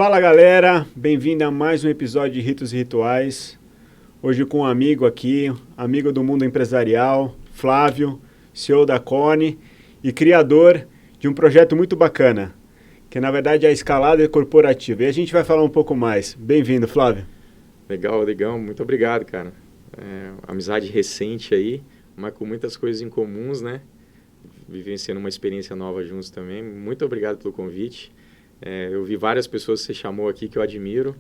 Fala galera, bem-vindo a mais um episódio de Ritos e Rituais. Hoje com um amigo aqui, amigo do mundo empresarial, Flávio, CEO da Cone e criador de um projeto muito bacana, que na verdade é a escalada corporativa. E a gente vai falar um pouco mais. Bem-vindo, Flávio. Legal, legal. Muito obrigado, cara. Amizade recente aí, mas com muitas coisas em comuns, né? Vivenciando uma experiência nova juntos também. Muito obrigado pelo convite. Eu vi várias pessoas que você chamou aqui que eu admiro,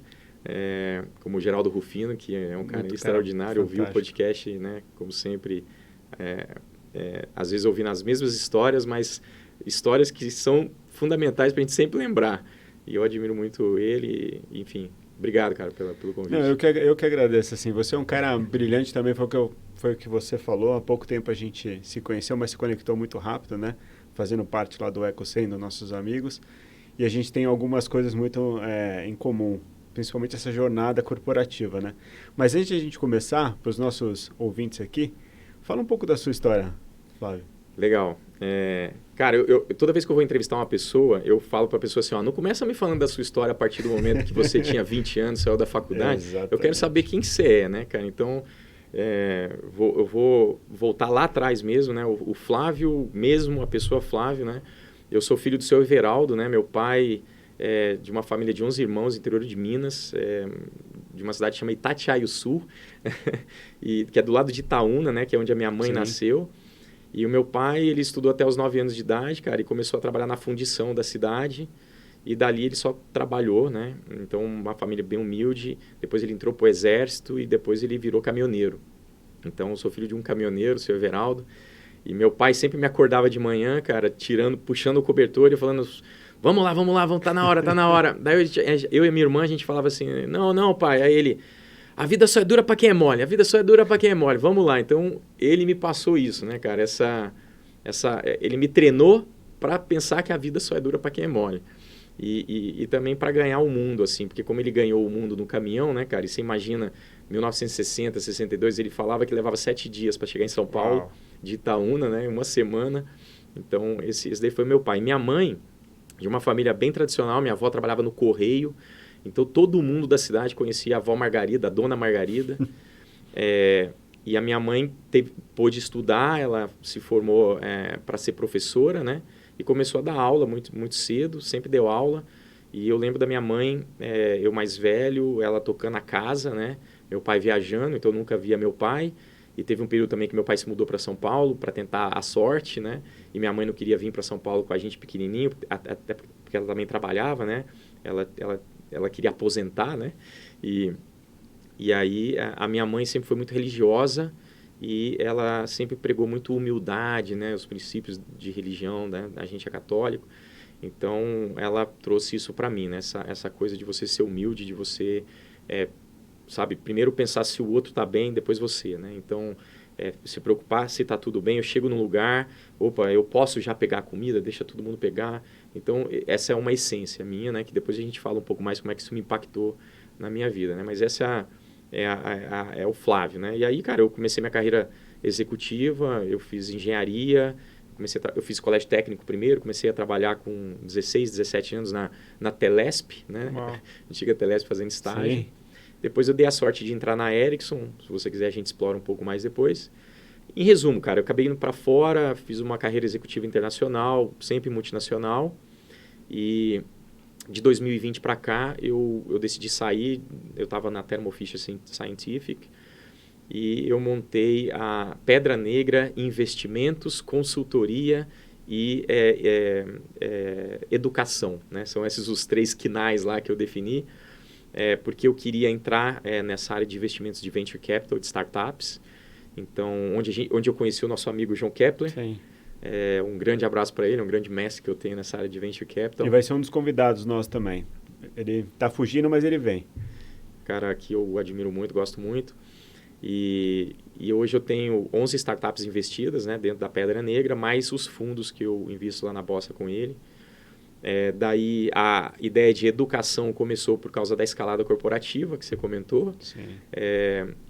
como o Geraldo Rufino, que é um cara extraordinário. Eu vi o podcast, né? Como sempre, às vezes ouvindo as mesmas histórias, mas histórias que são fundamentais para a gente sempre lembrar. E eu admiro muito ele, enfim. Obrigado, cara, pelo convite. Não, eu que agradeço. Assim, você é um cara brilhante também, foi o que você falou. Há pouco tempo a gente se conheceu, mas se conectou muito rápido, né? Fazendo parte lá do EcoSem, dos nossos amigos. E a gente tem algumas coisas muito em comum, principalmente essa jornada corporativa, né? Mas antes de a gente começar, para os nossos ouvintes aqui, fala um pouco da sua história, Flávio. Legal. Cara, toda vez que eu vou entrevistar uma pessoa, eu falo para a pessoa assim, ó, não começa me falando da sua história a partir do momento que você tinha 20 anos, saiu da faculdade. Eu quero saber quem você é, né, cara? Então, eu vou voltar lá atrás mesmo, né? O Flávio mesmo, a pessoa Flávio, né? Eu sou filho do seu Everaldo, né? Meu pai é de uma família de 11 irmãos, interior de Minas, de uma cidade chamada Itatiaio-Sul, que é do lado de Itaúna, né? Que é onde a minha mãe nasceu. E o meu pai, ele estudou até os 9 anos de idade, cara, e começou a trabalhar na fundição da cidade. E dali ele só trabalhou, né? Então, uma família bem humilde. Depois ele entrou pro exército e depois ele virou caminhoneiro. Então, eu sou filho de um caminhoneiro, o seu Everaldo. E meu pai sempre me acordava de manhã, cara, puxando o cobertor e falando, vamos lá, tá na hora, tá na hora. Daí eu e minha irmã, a gente falava assim, não, pai. Aí ele, a vida só é dura pra quem é mole, vamos lá. Então, ele me passou isso, né, cara, ele me treinou pra pensar que a vida só é dura pra quem é mole. E também para ganhar o mundo, assim, porque como ele ganhou o mundo no caminhão, né, cara, e você imagina, 1960, 62, ele falava que levava 7 dias para chegar em São Paulo. Uau. De Itaúna, né? Uma semana. Então, esse daí foi meu pai. Minha mãe, de uma família bem tradicional, minha avó trabalhava no Correio. Então, todo mundo da cidade conhecia a avó Margarida, a dona Margarida. E a minha mãe pôde estudar, ela se formou para ser professora, né? E começou a dar aula muito, muito cedo, sempre deu aula. E eu lembro da minha mãe, eu mais velho, ela tocando a casa, né? Meu pai viajando, então eu nunca via meu pai. E teve um período também que meu pai se mudou para São Paulo para tentar a sorte, né? E minha mãe não queria vir para São Paulo com a gente pequenininho, até porque ela também trabalhava, né? Ela queria aposentar, né? E aí a minha mãe sempre foi muito religiosa e ela sempre pregou muito humildade, né? Os princípios de religião, né? A gente é católico. Então, ela trouxe isso para mim, né? Essa coisa de você ser humilde, de você... sabe, primeiro pensar se o outro está bem, depois você, né? Então, se preocupar se está tudo bem, eu chego num lugar, opa, eu posso já pegar a comida, deixa todo mundo pegar. Então, essa é uma essência minha, né? Que depois a gente fala um pouco mais como é que isso me impactou na minha vida, né? Mas essa é o Flávio, né? E aí, cara, eu comecei minha carreira executiva, eu fiz engenharia, eu fiz colégio técnico primeiro, comecei a trabalhar com 16, 17 anos na Telesp, né? Antiga Telesp, fazendo estágio. Sim. Depois eu dei a sorte de entrar na Ericsson, se você quiser a gente explora um pouco mais depois. Em resumo, cara, eu acabei indo para fora, fiz uma carreira executiva internacional, sempre multinacional. E de 2020 para cá eu decidi sair, eu estava na Thermo Fisher Scientific e eu montei a Pedra Negra Investimentos, Consultoria e Educação, né? São esses os 3 quinais lá que eu defini. Porque eu queria entrar nessa área de investimentos de venture capital, de startups. Então, onde eu conheci o nosso amigo João Kepler. Sim. Um grande abraço para ele, um grande mestre que eu tenho nessa área de venture capital. E vai ser um dos convidados nossos também. Ele está fugindo, mas ele vem. Cara, que eu admiro muito, gosto muito. E hoje eu tenho 11 startups investidas, né, dentro da Pedra Negra, mais os fundos que eu invisto lá na Bossa com ele. Daí a ideia de educação começou por causa da escalada corporativa que você comentou,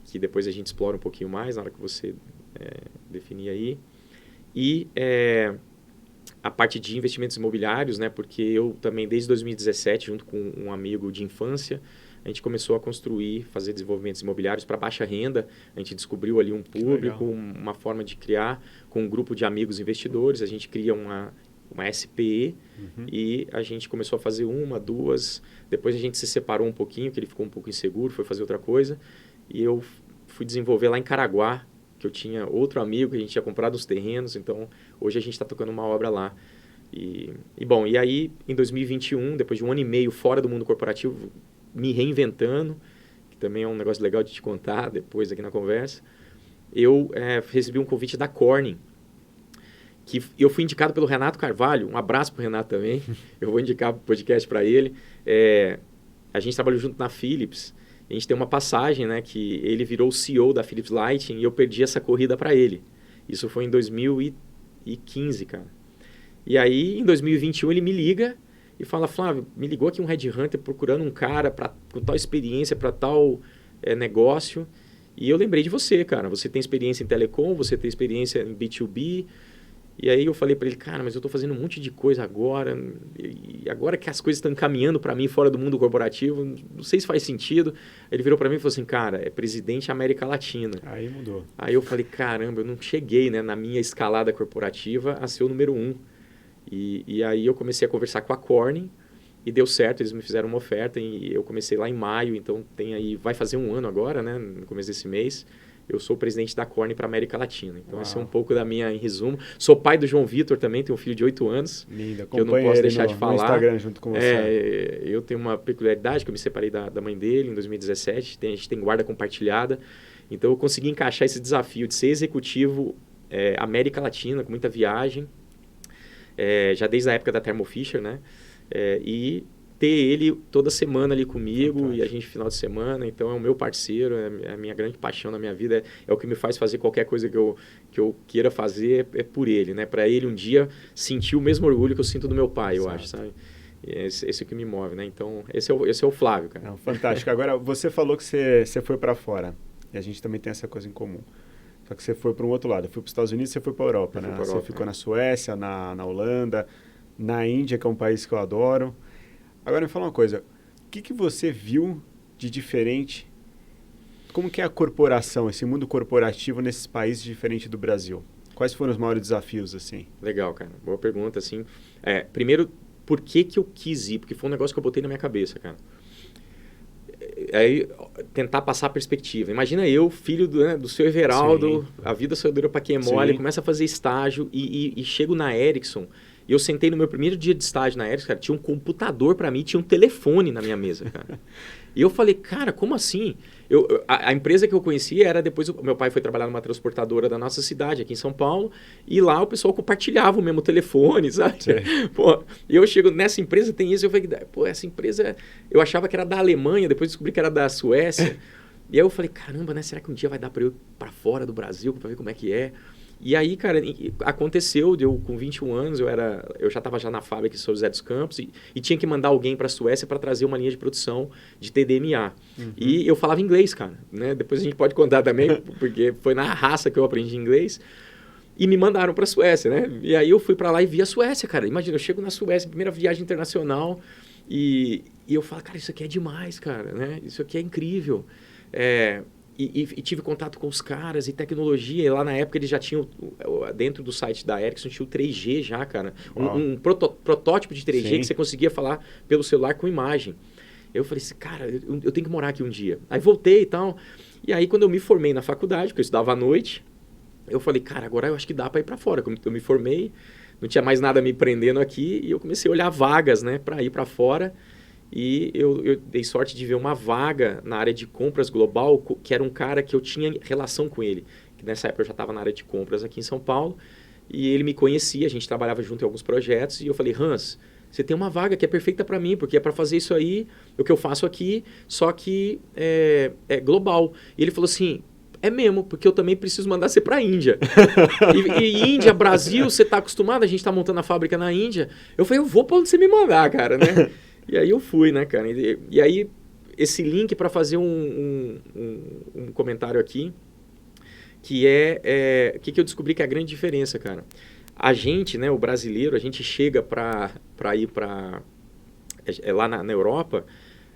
que depois a gente explora um pouquinho mais na hora que você definir aí. E a parte de investimentos imobiliários, né? Porque eu também, desde 2017, junto com um amigo de infância, a gente começou a construir, fazer desenvolvimentos imobiliários para baixa renda. A gente descobriu ali um público, uma forma de criar com um grupo de amigos investidores. A gente cria uma SPE e a gente começou a fazer uma, duas. Depois a gente se separou um pouquinho, que ele ficou um pouco inseguro, foi fazer outra coisa. E eu fui desenvolver lá em Caraguá, que eu tinha outro amigo que a gente tinha comprado uns terrenos. Então, hoje a gente está tocando uma obra lá. E aí, em 2021, depois de 1 ano e meio fora do mundo corporativo, me reinventando, que também é um negócio legal de te contar depois aqui na conversa, eu recebi um convite da Corning, que eu fui indicado pelo Renato Carvalho. Um abraço para o Renato também. Eu vou indicar o podcast para ele. A gente trabalhou junto na Philips. A gente tem uma passagem, né, que ele virou o CEO da Philips Lighting e eu perdi essa corrida para ele. Isso foi em 2015, cara. E aí, em 2021, ele me liga e fala: Flávio, me ligou aqui um headhunter procurando um cara com tal experiência para tal negócio. E eu lembrei de você, cara. Você tem experiência em telecom, você tem experiência em B2B. E aí eu falei para ele: cara, mas eu estou fazendo um monte de coisa agora. E agora que as coisas estão encaminhando para mim fora do mundo corporativo, não sei se faz sentido. Ele virou para mim e falou assim: cara, é presidente América Latina. Aí mudou. Aí eu falei: caramba, eu não cheguei, né, na minha escalada corporativa a ser o número 1. E aí eu comecei a conversar com a Corning e deu certo, eles me fizeram uma oferta e eu comecei lá em maio, então vai fazer 1 ano agora, né, no começo desse mês. Eu sou o presidente da Corning para a América Latina. Então, esse é um pouco da minha, em resumo. Sou pai do João Vitor também, tenho um filho de 8 anos. Linda, que eu não posso deixar de falar. No Instagram junto com você. Eu tenho uma peculiaridade, que eu me separei da mãe dele em 2017. A gente tem guarda compartilhada. Então, eu consegui encaixar esse desafio de ser executivo América Latina, com muita viagem. Já desde a época da Thermo Fisher, né? E ter ele toda semana ali comigo. Fantástico. E a gente final de semana, então é o meu parceiro, é a minha grande paixão na minha vida, é o que me faz fazer qualquer coisa que eu queira fazer, é por ele, né? Para ele um dia sentir o mesmo orgulho que eu sinto do meu pai, eu acho, sabe? Esse é o que me move, né? Então, esse é o Flávio, cara. Não, fantástico. Agora, você falou que você foi para fora, e a gente também tem essa coisa em comum. Só que você foi para um outro lado, foi para os Estados Unidos, você foi para a Europa, né? Você ficou na Suécia, na Holanda, na Índia, que é um país que eu adoro. Agora me fala uma coisa, o que você viu de diferente? Como que é a corporação, esse mundo corporativo nesses países diferentes do Brasil? Quais foram os maiores desafios, assim? Legal, cara. Boa pergunta, assim. Primeiro, por que eu quis ir? Porque foi um negócio que eu botei na minha cabeça, cara. Aí, tentar passar a perspectiva. Imagina eu, filho do seu Everaldo, sim, a vida só dura para quem é mole, começa a fazer estágio e chego na Ericsson. E eu sentei no meu primeiro dia de estágio na Ericsson, cara, tinha um computador para mim, tinha um telefone na minha mesa, cara. E eu falei: cara, como assim? A empresa que eu conhecia era depois... Meu pai foi trabalhar numa transportadora da nossa cidade, aqui em São Paulo, e lá o pessoal compartilhava o mesmo telefone, sabe? Pô, e eu chego nessa empresa, tem isso, eu falei: pô, essa empresa... Eu achava que era da Alemanha, depois descobri que era da Suécia. E aí eu falei: caramba, né? Será que um dia vai dar para eu ir para fora do Brasil, para ver como é que é? E aí, cara, aconteceu, eu com 21 anos, eu já estava na fábrica de São José dos Campos e tinha que mandar alguém para a Suécia para trazer uma linha de produção de TDMA. E eu falava inglês, cara, né? Depois a gente pode contar também, porque foi na raça que eu aprendi inglês. E me mandaram para a Suécia, né? E aí eu fui para lá e vi a Suécia, cara. Imagina, eu chego na Suécia, primeira viagem internacional, e eu falo: cara, isso aqui é demais, cara, né? Isso aqui é incrível. E tive contato com os caras e tecnologia. E lá na época eles já tinham, dentro do site da Ericsson, tinha o 3G já, cara. Um protótipo de 3G, sim, que você conseguia falar pelo celular com imagem. Eu falei assim: cara, eu tenho que morar aqui um dia. Aí voltei e tal. E aí quando eu me formei na faculdade, porque eu estudava à noite, eu falei: cara, agora eu acho que dá para ir para fora. Eu me formei, não tinha mais nada me prendendo aqui e eu comecei a olhar vagas, né, para ir para fora. E eu dei sorte de ver uma vaga na área de compras global, que era um cara que eu tinha relação com ele. Que nessa época eu já estava na área de compras aqui em São Paulo. E ele me conhecia, a gente trabalhava junto em alguns projetos. E eu falei: Hans, você tem uma vaga que é perfeita para mim, porque é para fazer isso aí, o que eu faço aqui, só que é global. E ele falou assim: é mesmo, porque eu também preciso mandar você para a Índia. e Índia, Brasil, você está acostumado? A gente está montando a fábrica na Índia. Eu falei: eu vou para onde você me mandar, cara, né? E aí eu fui, né, cara? E aí, esse link para fazer um comentário aqui, que o que eu descobri que é a grande diferença, cara. A gente, né, o brasileiro, a gente chega para ir lá na Europa,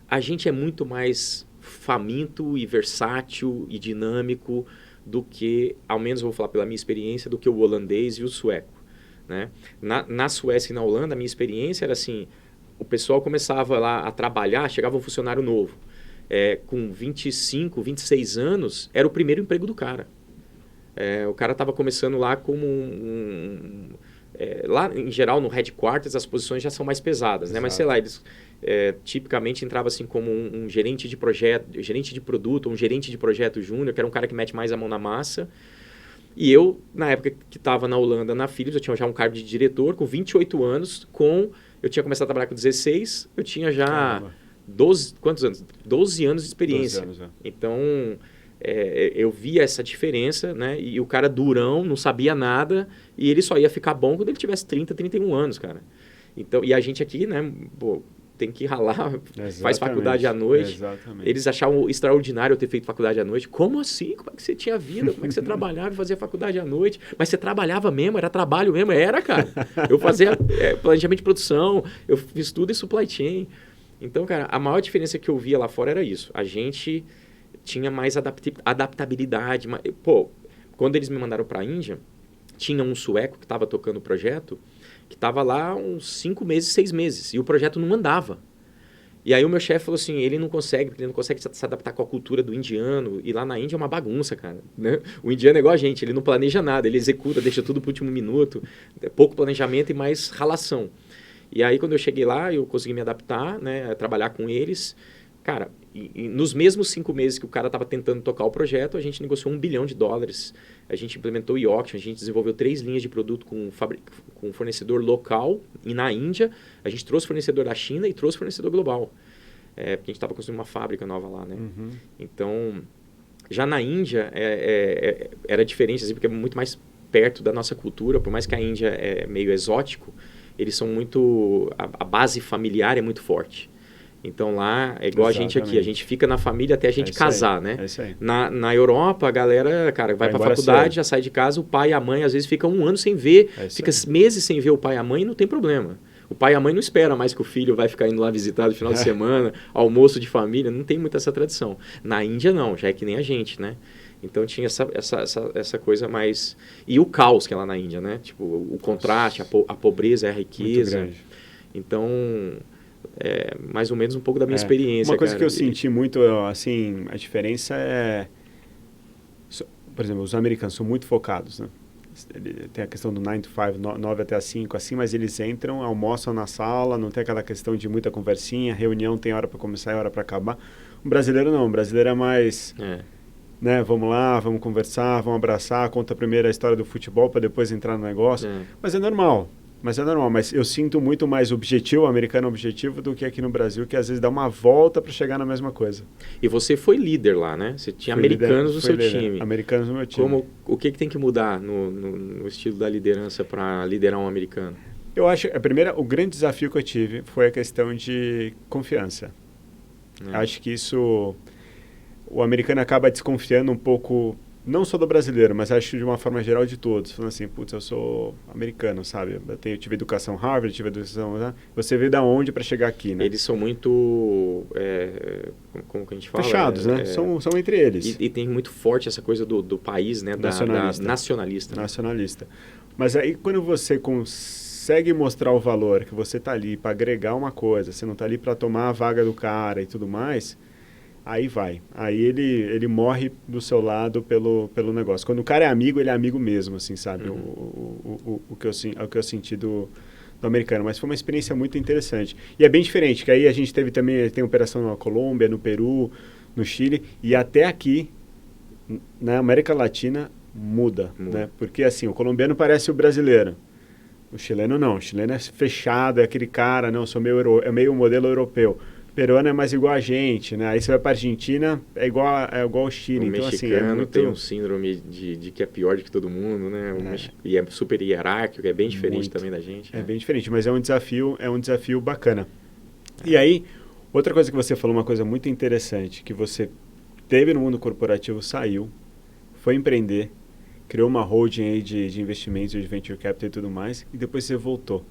a gente é muito mais faminto e versátil e dinâmico do que, ao menos vou falar pela minha experiência, do que o holandês e o sueco, né? Na Suécia e na Holanda, a minha experiência era assim, o pessoal começava lá a trabalhar, chegava um funcionário novo, com 25, 26 anos, era o primeiro emprego do cara. O cara estava começando lá como lá, em geral, no headquarters, as posições já são mais pesadas, né? Mas, sei lá, eles tipicamente entravam assim como um gerente de projeto, gerente de produto, ou um gerente de projeto júnior, que era um cara que mete mais a mão na massa. E eu, na época que estava na Holanda, na Philips, eu tinha já um cargo de diretor, com 28 anos, eu tinha começado a trabalhar com 16, eu tinha já 12, quantos anos? 12 anos de experiência. 12 anos, Então, eu via essa diferença, né? E o cara durão, não sabia nada, e ele só ia ficar bom quando ele tivesse 30, 31 anos, cara. Então, e a gente aqui, né, pô, tem que ralar, faz faculdade à noite. Exatamente. Eles achavam extraordinário eu ter feito faculdade à noite. Como assim? Como é que você tinha vida? Como é que você trabalhava e fazia faculdade à noite? Mas você trabalhava mesmo? Era trabalho mesmo? Era, cara. Eu fazia planejamento de produção, eu fiz tudo em supply chain. Então, cara, a maior diferença que eu via lá fora era isso. A gente tinha mais adaptabilidade. Pô, quando eles me mandaram para a Índia, tinha um sueco que estava tocando o projeto, que estava lá uns 5 meses, 6 meses, e o projeto não andava. E aí o meu chefe falou assim, ele não consegue se adaptar com a cultura do indiano, e lá na Índia é uma bagunça, cara, né? O indiano é igual a gente, ele não planeja nada, ele executa, deixa tudo para o último minuto, pouco planejamento e mais ralação. E aí quando eu cheguei lá, eu consegui me adaptar, né, a trabalhar com eles. Cara, e nos mesmos 5 meses que o cara estava tentando tocar o projeto, a gente negociou $1 bilhão. A gente implementou o e-auction, a gente desenvolveu 3 linhas de produto com fornecedor local e na Índia. A gente trouxe fornecedor da China e trouxe fornecedor global. Porque a gente estava construindo uma fábrica nova lá, né? Uhum. Então, já na Índia era diferente, assim, porque é muito mais perto da nossa cultura. Por mais que a Índia é meio exótico, eles são muito... A base familiar é muito forte. Então lá é igual a gente aqui, a gente fica na família até a gente casar, né? É isso aí. Na Europa, a galera, cara, vai pra faculdade, já sai de casa, o pai e a mãe às vezes ficam 1 ano sem ver, fica meses sem ver o pai e a mãe e não tem problema. O pai e a mãe não esperam mais que o filho vai ficar indo lá visitar no final de semana, almoço de família, não tem muito essa tradição. Na Índia não, já é que nem a gente, né? Então tinha essa coisa mais... E o caos que é lá na Índia, né? Tipo, o contraste, a pobreza e a riqueza. Muito grande. Então... mais ou menos um pouco da minha experiência. Uma coisa, cara, que eu senti muito, assim, a diferença por exemplo, os americanos são muito focados, né? Tem a questão do 9 to 5, 9 até as 5, assim, mas eles entram, almoçam na sala, não tem aquela questão de muita conversinha, reunião tem hora para começar e hora para acabar. O brasileiro não, o brasileiro é mais... Né, vamos lá, vamos conversar, vamos abraçar, conta primeiro a história do futebol para depois entrar no negócio. Mas é normal. Mas eu sinto muito mais americano objetivo, do que aqui no Brasil, que às vezes dá uma volta para chegar na mesma coisa. E você foi líder lá, né? Você tinha americanos no seu time. Americanos no meu time. O que tem que mudar no estilo da liderança para liderar um americano? Eu acho, o grande desafio que eu tive foi a questão de confiança. Acho que isso, o americano acaba desconfiando um pouco... Não só do brasileiro, mas acho que de uma forma geral de todos. Falando assim, putz, eu sou americano, sabe? Eu tive educação Harvard, tive educação... Né? Você veio da onde para chegar aqui, né? Eles são muito... como que a gente fala? Fechados, né? São entre eles. E tem muito forte essa coisa do país, né? Nacionalista. Nacionalista. Mas aí, quando você consegue mostrar o valor, que você está ali para agregar uma coisa, você não está ali para tomar a vaga do cara e tudo mais... Aí vai. Aí ele morre do seu lado pelo negócio. Quando o cara é amigo, ele é amigo mesmo, assim, sabe? O que eu senti do americano. Mas foi uma experiência muito interessante. E é bem diferente, que aí a gente tem operação na Colômbia, no Peru, no Chile, e até aqui, na América Latina, muda. Né? Porque, assim, o colombiano parece o brasileiro. O chileno não. O chileno é fechado, é aquele cara, não, é meio modelo europeu. Peruano é mais igual a gente, né? Aí você vai para a Argentina, é igual ao Chile. O então, mexicano assim, tem um síndrome de que é pior do que todo mundo, né? E é super hierárquico, é bem diferente também da gente. É bem diferente, mas é um desafio bacana. E aí, outra coisa que você falou, uma coisa muito interessante, que você teve no mundo corporativo, saiu, foi empreender, criou uma holding aí de investimentos, de venture capital e tudo mais, e depois você voltou.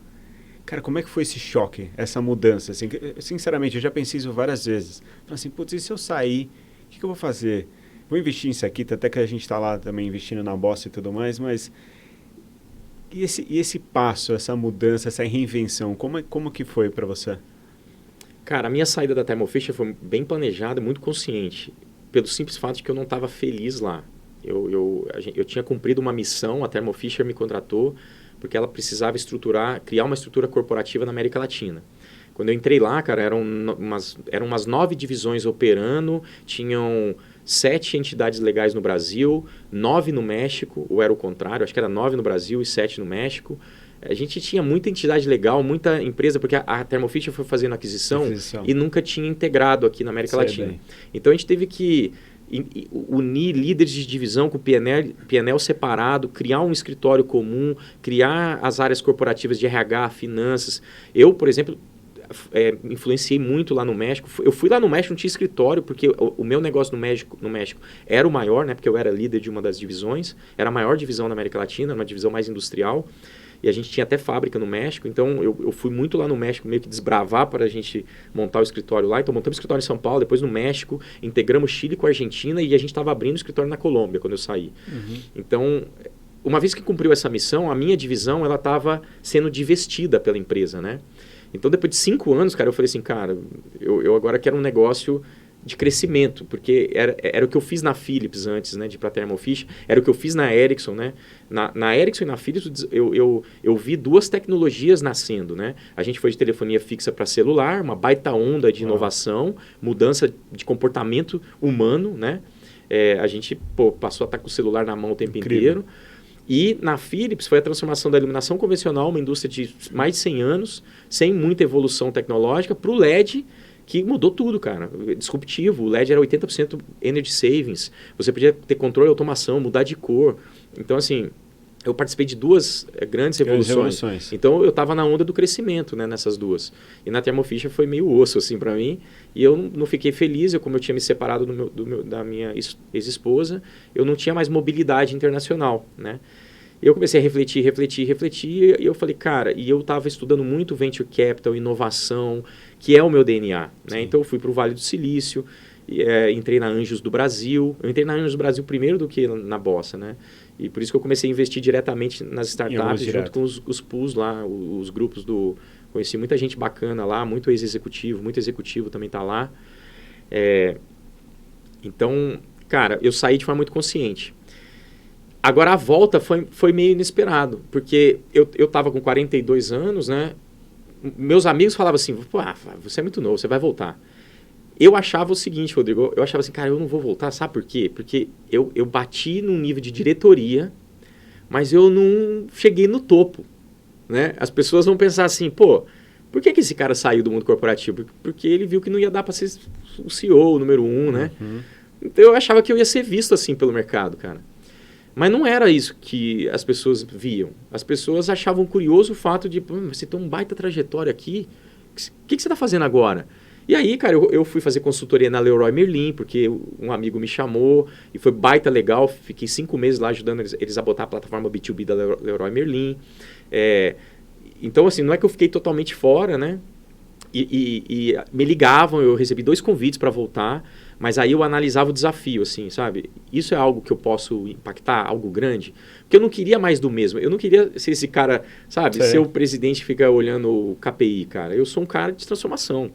Cara, como é que foi esse choque, essa mudança? Assim, sinceramente, eu já pensei isso várias vezes. Falei assim, putz, e se eu sair, o que eu vou fazer? Vou investir nisso aqui, até que a gente está lá também investindo na Bossa e tudo mais, mas... E esse passo, essa mudança, essa reinvenção, como que foi para você? Cara, a minha saída da Thermo Fisher foi bem planejada, muito consciente, pelo simples fato de que eu não estava feliz lá. Eu tinha cumprido uma missão, a Thermo Fisher me contratou, porque ela precisava criar uma estrutura corporativa na América Latina. Quando eu entrei lá, cara, eram umas 9 divisões operando, tinham 7 entidades legais no Brasil, 9 no México, ou era o contrário, acho que era 9 no Brasil e 7 no México. A gente tinha muita entidade legal, muita empresa, porque a Thermo Fisher foi fazendo aquisição e nunca tinha integrado aqui na América Latina. Então a gente teve que unir líderes de divisão com PNL separado, criar um escritório comum, criar as áreas corporativas de RH, finanças. Eu, por exemplo, influenciei muito lá no México. Eu fui lá no México, não tinha escritório, porque o meu negócio no México era o maior, né, porque eu era líder de uma das divisões, era a maior divisão na América Latina, uma divisão mais industrial. E a gente tinha até fábrica no México, então eu fui muito lá no México, meio que desbravar para a gente montar o escritório lá. Então montamos o escritório em São Paulo, depois no México, integramos Chile com a Argentina e a gente estava abrindo o escritório na Colômbia quando eu saí. Então, uma vez que cumpriu essa missão, a minha divisão ela estava sendo divestida pela empresa, né? Então depois de 5 anos, cara, eu falei assim, cara, eu agora quero um negócio de crescimento, porque era o que eu fiz na Philips antes, né, de ir para Thermo Fisher, era o que eu fiz na Ericsson, né, na Ericsson e na Philips eu vi 2 tecnologias nascendo, né, a gente foi de telefonia fixa para celular, uma baita onda de inovação, mudança de comportamento humano, né, a gente passou a estar com o celular na mão o tempo inteiro, e na Philips foi a transformação da iluminação convencional, uma indústria de mais de 100 anos, sem muita evolução tecnológica, para o LED, que mudou tudo, cara. Disruptivo. O LED era 80% energy savings. Você podia ter controle e automação, mudar de cor. Então, assim, eu participei de 2 grandes revoluções. Então, eu estava na onda do crescimento, né, nessas 2. E na Thermo Fisher foi meio osso, assim, para mim. E eu não fiquei feliz. Como eu tinha me separado da minha ex-esposa, eu não tinha mais mobilidade internacional, né? E eu comecei a refletir, e eu falei, cara, e eu estava estudando muito Venture Capital, inovação, que é o meu DNA, né? Então eu fui para o Vale do Silício, entrei na Anjos do Brasil. Eu entrei na Anjos do Brasil primeiro do que na Bossa, né? E por isso que eu comecei a investir diretamente nas startups, junto com os pools lá, os grupos do... Conheci muita gente bacana lá, muito executivo também está lá. Então, cara, eu saí de forma muito consciente. Agora, a volta foi meio inesperado, porque eu estava com 42 anos, né? Meus amigos falavam assim, você é muito novo, você vai voltar. Eu achava o seguinte, Rodrigo, eu achava assim, cara, eu não vou voltar, sabe por quê? Porque eu bati num nível de diretoria, mas eu não cheguei no topo, né? As pessoas vão pensar assim, por que esse cara saiu do mundo corporativo? Porque ele viu que não ia dar para ser o CEO, o número 1, né? Então, eu achava que eu ia ser visto assim pelo mercado, cara. Mas não era isso que as pessoas viam. As pessoas achavam curioso o fato de, você tem uma baita trajetória aqui, o que você está fazendo agora? E aí, cara, eu fui fazer consultoria na Leroy Merlin, porque um amigo me chamou e foi baita legal. Fiquei 5 meses lá ajudando eles a botar a plataforma B2B da Leroy Merlin. Então, assim, não é que eu fiquei totalmente fora, né? E me ligavam, eu recebi 2 convites para voltar, mas aí eu analisava o desafio, assim, sabe? Isso é algo que eu posso impactar, algo grande? Porque eu não queria mais do mesmo. Eu não queria ser esse cara, sabe? Ser o presidente que fica olhando o KPI, cara. Eu sou um cara de transformação.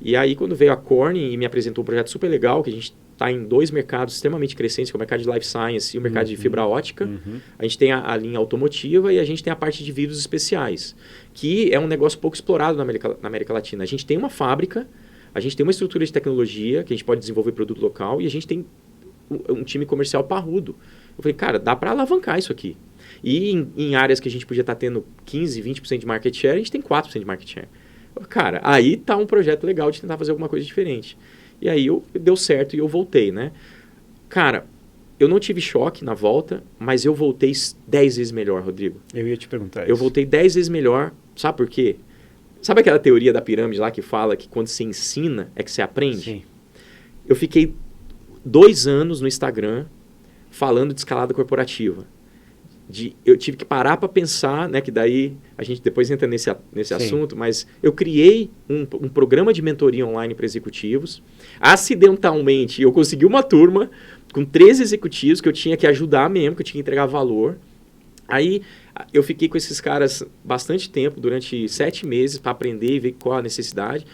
E aí, quando veio a Corning e me apresentou um projeto super legal, que a gente está em 2 mercados extremamente crescentes, que é o mercado de Life Science e o mercado de fibra ótica. A gente tem a linha automotiva e a gente tem a parte de vidros especiais, que é um negócio pouco explorado na América Latina. A gente tem uma fábrica, a gente tem uma estrutura de tecnologia, que a gente pode desenvolver produto local, e a gente tem um time comercial parrudo. Eu falei, cara, dá para alavancar isso aqui. E em áreas que a gente podia estar tendo 15%, 20% de market share, a gente tem 4% de market share. Cara, aí tá um projeto legal de tentar fazer alguma coisa diferente. E aí deu certo e eu voltei, né? Cara, eu não tive choque na volta, mas eu voltei 10 vezes melhor, Rodrigo. Eu ia te perguntar isso. Eu voltei 10 vezes melhor, sabe por quê? Sabe aquela teoria da pirâmide lá que fala que quando você ensina é que você aprende? Sim. Eu fiquei 2 anos no Instagram falando de escalada corporativa. Eu tive que parar para pensar, né, que daí a gente depois entra nesse assunto, mas eu criei um programa de mentoria online para executivos. Acidentalmente, eu consegui uma turma com 13 executivos que eu tinha que ajudar mesmo, que eu tinha que entregar valor. Aí eu fiquei com esses caras bastante tempo, durante 7 meses, para aprender e ver qual a necessidade.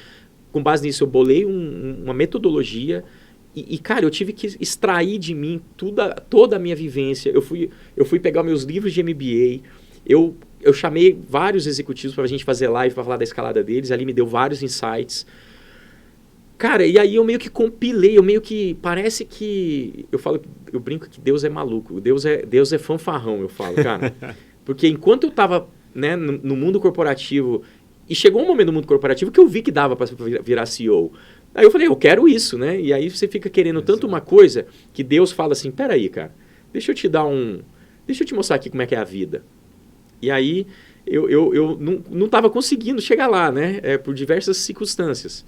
Com base nisso, eu bolei uma metodologia e, cara, eu tive que extrair de mim toda a minha vivência. Eu fui pegar meus livros de MBA, eu chamei vários executivos para a gente fazer live para falar da escalada deles, ali me deu vários insights. Cara, e aí eu meio que compilei, parece que, eu brinco que Deus é maluco, Deus é fanfarrão, eu falo, cara. Porque enquanto eu estava, né, no mundo corporativo, e chegou um momento no mundo corporativo que eu vi que dava para virar CEO. Aí eu falei, eu quero isso, né? E aí você fica querendo tanto uma coisa que Deus fala assim, peraí, cara, deixa eu te mostrar aqui como é que é a vida. E aí eu não estava conseguindo chegar lá, né? Por diversas circunstâncias.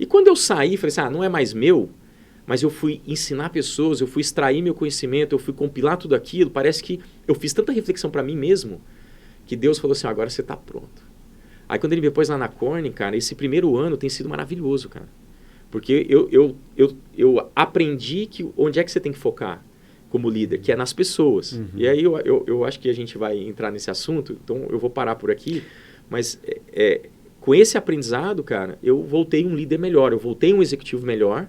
E quando eu saí, falei assim, não é mais meu, mas eu fui ensinar pessoas, eu fui extrair meu conhecimento, eu fui compilar tudo aquilo, parece que eu fiz tanta reflexão para mim mesmo, que Deus falou assim, agora você está pronto. Aí quando ele me pôs lá na Corning, cara, esse primeiro ano tem sido maravilhoso, cara. Porque eu aprendi onde é que você tem que focar como líder, que é nas pessoas. Uhum. E aí eu acho que a gente vai entrar nesse assunto, então eu vou parar por aqui, mas com esse aprendizado, cara, eu voltei um líder melhor, eu voltei um executivo melhor,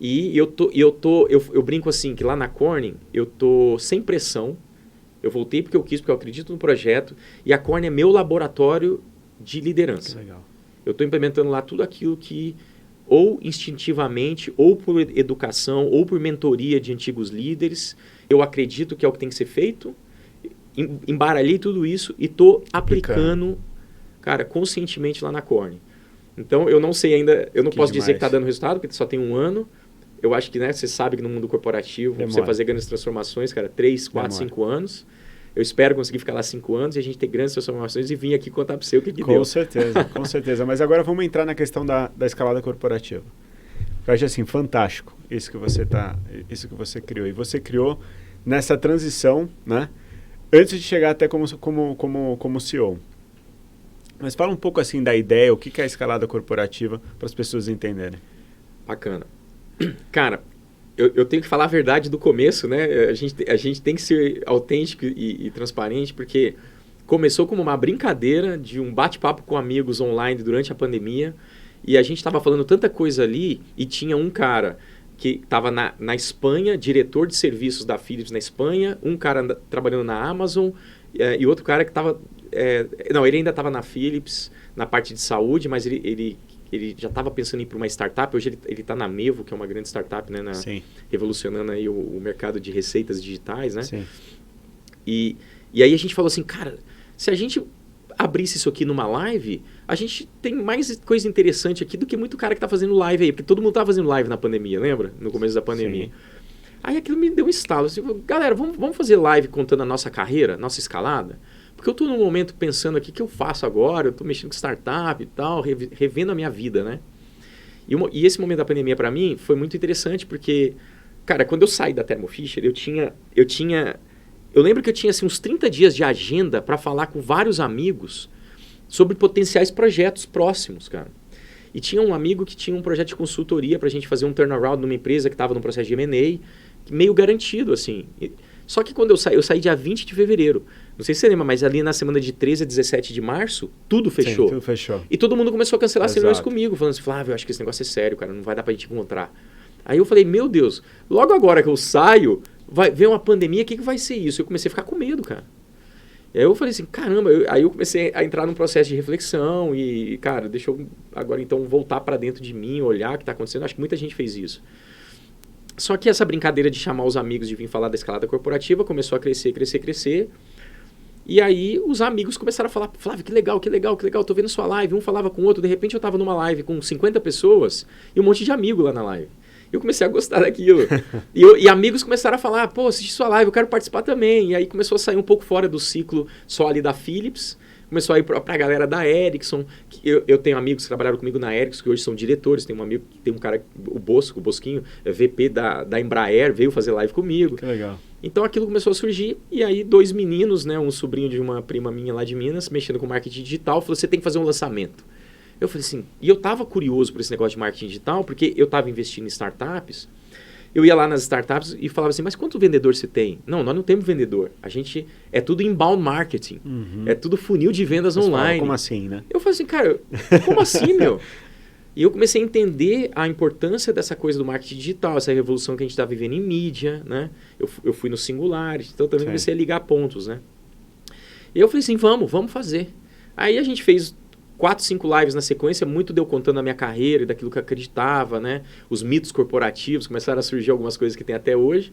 e eu brinco assim, que lá na Corning, eu tô sem pressão, eu voltei porque eu acredito no projeto, e a Corning é meu laboratório de liderança. Legal. Eu estou implementando lá tudo aquilo que, ou instintivamente, ou por educação, ou por mentoria de antigos líderes, eu acredito que é o que tem que ser feito, embaralhei tudo isso e estou aplicando, cara, conscientemente lá na Corning. Então, eu não sei ainda, eu não posso dizer que está dando resultado, porque só tem um ano. Eu acho que, né, você sabe que no mundo corporativo, você fazer grandes transformações, cara, 3, 4, 5 anos. Eu espero conseguir ficar lá 5 anos e a gente ter grandes transformações e vir aqui contar para você o que deu. Com certeza, com certeza. Mas agora vamos entrar na questão da escalada corporativa. Eu acho assim, fantástico isso que você criou. E você criou nessa transição, né? Antes de chegar até como CEO. Mas fala um pouco assim da ideia, o que é a escalada corporativa, para as pessoas entenderem. Bacana. Cara, eu tenho que falar a verdade do começo, né? A gente tem que ser autêntico e transparente, porque começou como uma brincadeira de um bate-papo com amigos online durante a pandemia, e a gente estava falando tanta coisa ali, e tinha um cara que estava na Espanha, diretor de serviços da Philips na Espanha, um cara trabalhando na Amazon, e outro cara que estava... não, ele ainda estava na Philips, na parte de saúde, mas ele já estava pensando em ir para uma startup. Hoje ele está na Mevo, que é uma grande startup, né, revolucionando aí o mercado de receitas digitais, né? Sim. E aí a gente falou assim, cara, se a gente abrisse isso aqui numa live, a gente tem mais coisa interessante aqui do que muito cara que está fazendo live aí, porque todo mundo estava fazendo live na pandemia, lembra? No começo da pandemia. Sim. Aí aquilo me deu um estalo, assim, galera, vamos fazer live contando a nossa carreira, nossa escalada? Porque eu estou num momento pensando aqui, o que eu faço agora? Eu estou mexendo com startup e tal, revendo a minha vida, né? E esse momento da pandemia, para mim, foi muito interessante, porque, cara, quando eu saí da Thermo Fisher, eu lembro que eu tinha assim, uns 30 dias de agenda para falar com vários amigos sobre potenciais projetos próximos, cara. E tinha um amigo que tinha um projeto de consultoria para a gente fazer um turnaround numa empresa que estava no processo de M&A, meio garantido, assim. Só que quando eu saí dia 20 de fevereiro. Não sei se você lembra, mas ali na semana de 13 a 17 de março, tudo fechou. Sim, tudo fechou. E todo mundo começou a cancelar as reuniões comigo, falando assim, Flávio, eu acho que esse negócio é sério, cara, não vai dar pra gente encontrar. Aí eu falei, meu Deus, logo agora que eu saio, vai ver uma pandemia, o que vai ser isso? Eu comecei a ficar com medo, cara. E aí eu falei assim, caramba, aí eu comecei a entrar num processo de reflexão e, cara, deixa eu agora então voltar pra dentro de mim, olhar o que tá acontecendo. Acho que muita gente fez isso. Só que essa brincadeira de chamar os amigos de vir falar da escalada corporativa começou a crescer. E aí os amigos começaram a falar, Flávio, que legal, tô vendo sua live. Um falava com o outro, de repente eu tava numa live com 50 pessoas e um monte de amigo lá na live. Eu comecei a gostar daquilo. e amigos começaram a falar, pô, assisti sua live, eu quero participar também. E aí começou a sair um pouco fora do ciclo só ali da Philips. começou a ir para a galera da Ericsson. Eu tenho amigos que trabalharam comigo na Ericsson, que hoje são diretores. Tem um amigo, tem um cara, o Bosquinho, é VP da Embraer, veio fazer live comigo. Que legal. Então aquilo começou a surgir, e aí 2 meninos, né, um sobrinho de uma prima minha lá de Minas, mexendo com marketing digital, falou, você tem que fazer um lançamento. Eu falei assim, e eu estava curioso por esse negócio de marketing digital, porque eu estava investindo em startups. Eu ia lá nas startups e falava assim, mas quanto vendedor você tem? Não, nós não temos vendedor. A gente é tudo inbound marketing. É tudo funil de vendas online. Fala, como assim, né? Eu falei assim, cara, como assim, meu? E eu comecei a entender a importância dessa coisa do marketing digital, essa revolução que a gente está vivendo em mídia, né? Eu fui no Singularity, então também comecei a ligar pontos, né? E eu falei assim, vamos fazer. Aí a gente fez 4, 5 lives na sequência, muito deu contando a minha carreira e daquilo que eu acreditava, né? Os mitos corporativos, começaram a surgir algumas coisas que tem até hoje.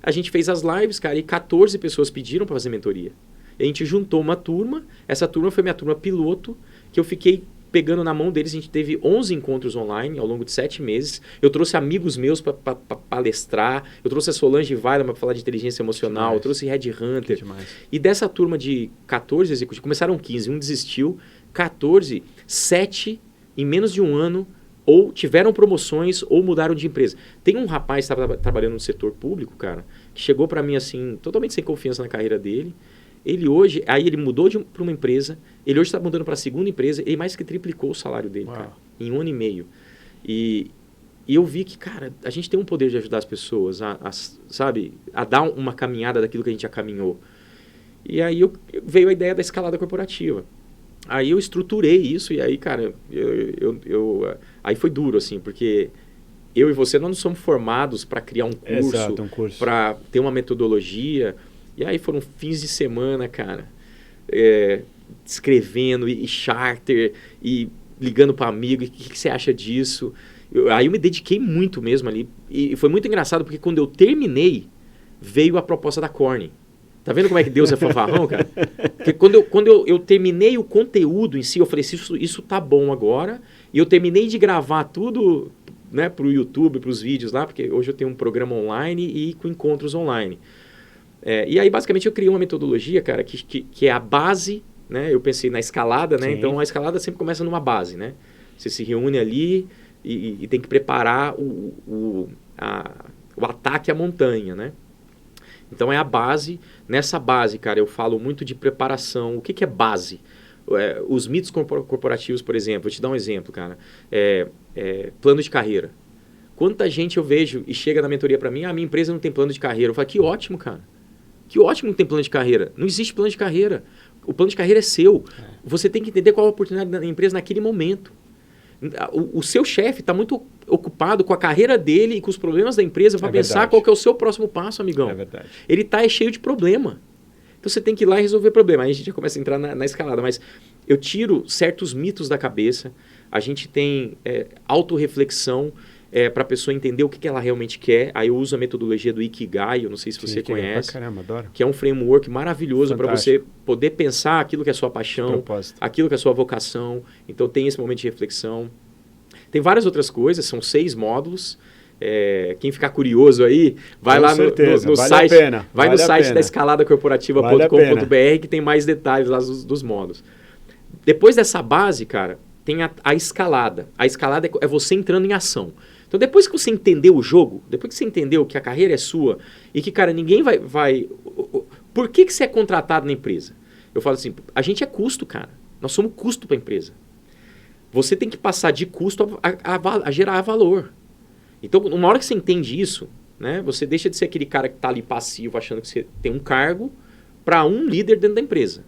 A gente fez as lives, cara, e 14 pessoas pediram para fazer mentoria. E a gente juntou uma turma, essa turma foi minha turma piloto, que eu fiquei pegando na mão deles, a gente teve 11 encontros online ao longo de 7 meses. Eu trouxe amigos meus para palestrar, eu trouxe a Solange Weiland para falar de inteligência emocional, eu trouxe Red Hunter. E dessa turma de 14 executivos, começaram 15, um desistiu, 14, 7 em menos de um ano ou tiveram promoções ou mudaram de empresa. Tem um rapaz que estava trabalhando no setor público, cara, que chegou para mim assim, totalmente sem confiança na carreira dele. Ele hoje, aí ele mudou para uma empresa, ele hoje está mudando para a segunda empresa, ele mais que triplicou o salário dele, cara, em 1 ano e meio. E eu vi que, cara, a gente tem um poder de ajudar as pessoas sabe, a dar uma caminhada daquilo que a gente já caminhou. E aí veio a ideia da escalada corporativa. Aí eu estruturei isso e aí, cara, aí foi duro, assim, porque eu e você nós não somos formados para criar um curso, para ter uma metodologia. E aí foram fins de semana, cara, escrevendo e charter e ligando para amigo, e o que você acha disso? Aí eu me dediquei muito mesmo ali. E foi muito engraçado porque quando eu terminei, veio a proposta da Corning. Tá vendo como é que Deus é fanfarrão, cara? Porque quando eu terminei o conteúdo em si, eu falei, isso tá bom agora. E eu terminei de gravar tudo, né, pro YouTube, pros vídeos lá, porque hoje eu tenho um programa online e com encontros online. E aí, basicamente, eu criei uma metodologia, cara, que é a base, né? Eu pensei na escalada, né? Sim. Então, a escalada sempre começa numa base, né? Você se reúne ali e tem que preparar o ataque à montanha, né? Então, é a base. Nessa base, cara, eu falo muito de preparação. O que é base? Os mitos corporativos, por exemplo. Vou te dar um exemplo, cara. Plano de carreira. Quanta gente eu vejo e chega na mentoria para mim, minha empresa não tem plano de carreira. Eu falo, que ótimo, cara. Que ótimo que tem plano de carreira. Não existe plano de carreira. O plano de carreira é seu. Você tem que entender qual é a oportunidade da empresa naquele momento. O seu chefe está muito ocupado com a carreira dele e com os problemas da empresa para pensar qual que é o seu próximo passo, amigão. É verdade. Ele está cheio de problema. Então você tem que ir lá e resolver problema. Aí a gente já começa a entrar na escalada. Mas eu tiro certos mitos da cabeça. A gente tem autorreflexão para a pessoa entender o que ela realmente quer. Aí eu uso a metodologia do Ikigai, eu não sei se você conhece. Caramba, adoro. Que é um framework maravilhoso para você poder pensar aquilo que é a sua paixão, aquilo que é a sua vocação. Então tem esse momento de reflexão. Tem várias outras coisas, são 6 módulos. Quem ficar curioso aí, vai lá no site, vai no site da escaladacorporativa.com.br que tem mais detalhes lá dos módulos. Depois dessa base, cara, tem a escalada. A escalada é você entrando em ação. Então, depois que você entendeu o jogo, depois que você entendeu que a carreira é sua e que, cara, ninguém vai... Por que você é contratado na empresa? Eu falo assim, a gente é custo, cara. Nós somos custo para a empresa. Você tem que passar de custo a gerar valor. Então, uma hora que você entende isso, né, você deixa de ser aquele cara que está ali passivo, achando que você tem um cargo, para um líder dentro da empresa.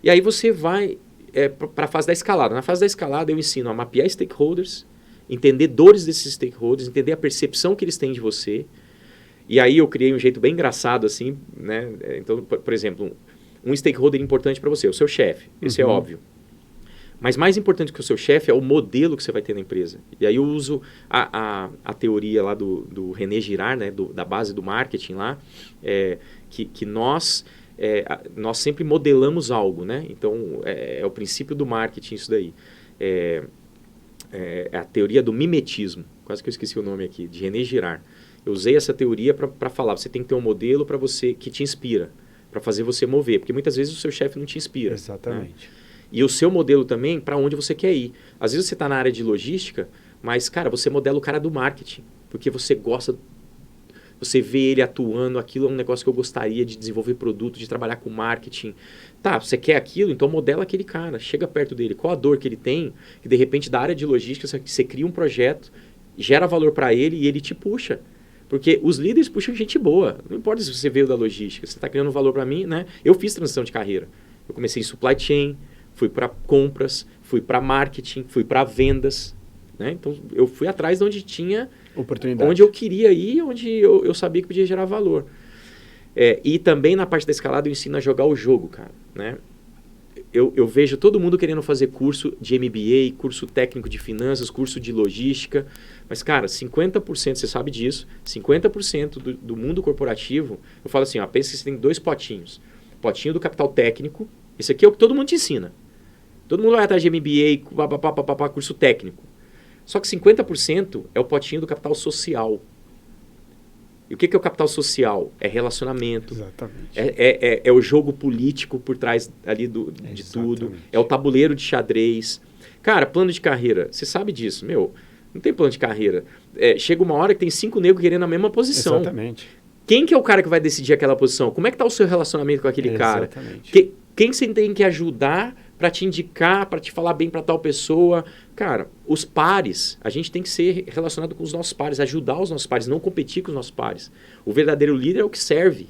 E aí você vai para a fase da escalada. Na fase da escalada, eu ensino a mapear stakeholders, entender dores desses stakeholders, entender a percepção que eles têm de você. E aí eu criei um jeito bem engraçado, assim, né? Então, por exemplo, um stakeholder importante para você, o seu chefe. Isso é óbvio. Mas mais importante que o seu chefe é o modelo que você vai ter na empresa. E aí eu uso a teoria lá do René Girard, né? Da base do marketing lá, que nós sempre modelamos algo, né? Então, é o princípio do marketing isso daí. É a teoria do mimetismo. Quase que eu esqueci o nome aqui, de René Girard. Eu usei essa teoria para falar, você tem que ter um modelo para você que te inspira, para fazer você mover. Porque muitas vezes o seu chefe não te inspira. Exatamente. Né? E o seu modelo também para onde você quer ir. Às vezes você está na área de logística, mas, cara, você modela o cara do marketing, porque você gosta, você vê ele atuando, aquilo é um negócio que eu gostaria de desenvolver produto, de trabalhar com marketing. Tá, você quer aquilo, então modela aquele cara, chega perto dele. Qual a dor que ele tem, que de repente da área de logística você cria um projeto, gera valor para ele e ele te puxa. Porque os líderes puxam gente boa. Não importa se você veio da logística, você está criando valor para mim, né? Eu fiz transição de carreira. Eu comecei em supply chain, fui para compras, fui para marketing, fui para vendas. Né? Então, eu fui atrás de onde tinha... oportunidade. Onde eu queria ir, onde eu sabia que podia gerar valor. E também na parte da escalada eu ensino a jogar o jogo, cara. Né? Eu vejo todo mundo querendo fazer curso de MBA, curso técnico de finanças, curso de logística. Mas, cara, 50%, você sabe disso, 50% do mundo corporativo, eu falo assim, ó, pensa que você tem 2 potinhos. Potinho do capital técnico, esse aqui é o que todo mundo te ensina. Todo mundo vai atrás de MBA, curso técnico. Só que 50% é o potinho do capital social. E o que é o capital social? É relacionamento. Exatamente. É o jogo político por trás ali de tudo. É o tabuleiro de xadrez. Cara, plano de carreira. Você sabe disso. Não tem plano de carreira. Chega uma hora que tem 5 negros querendo a mesma posição. Exatamente. Quem que é o cara que vai decidir aquela posição? Como é que está o seu relacionamento com aquele cara? Quem você tem que ajudar para te indicar, para te falar bem para tal pessoa? Cara, os pares, a gente tem que ser relacionado com os nossos pares, ajudar os nossos pares, não competir com os nossos pares. O verdadeiro líder é o que serve,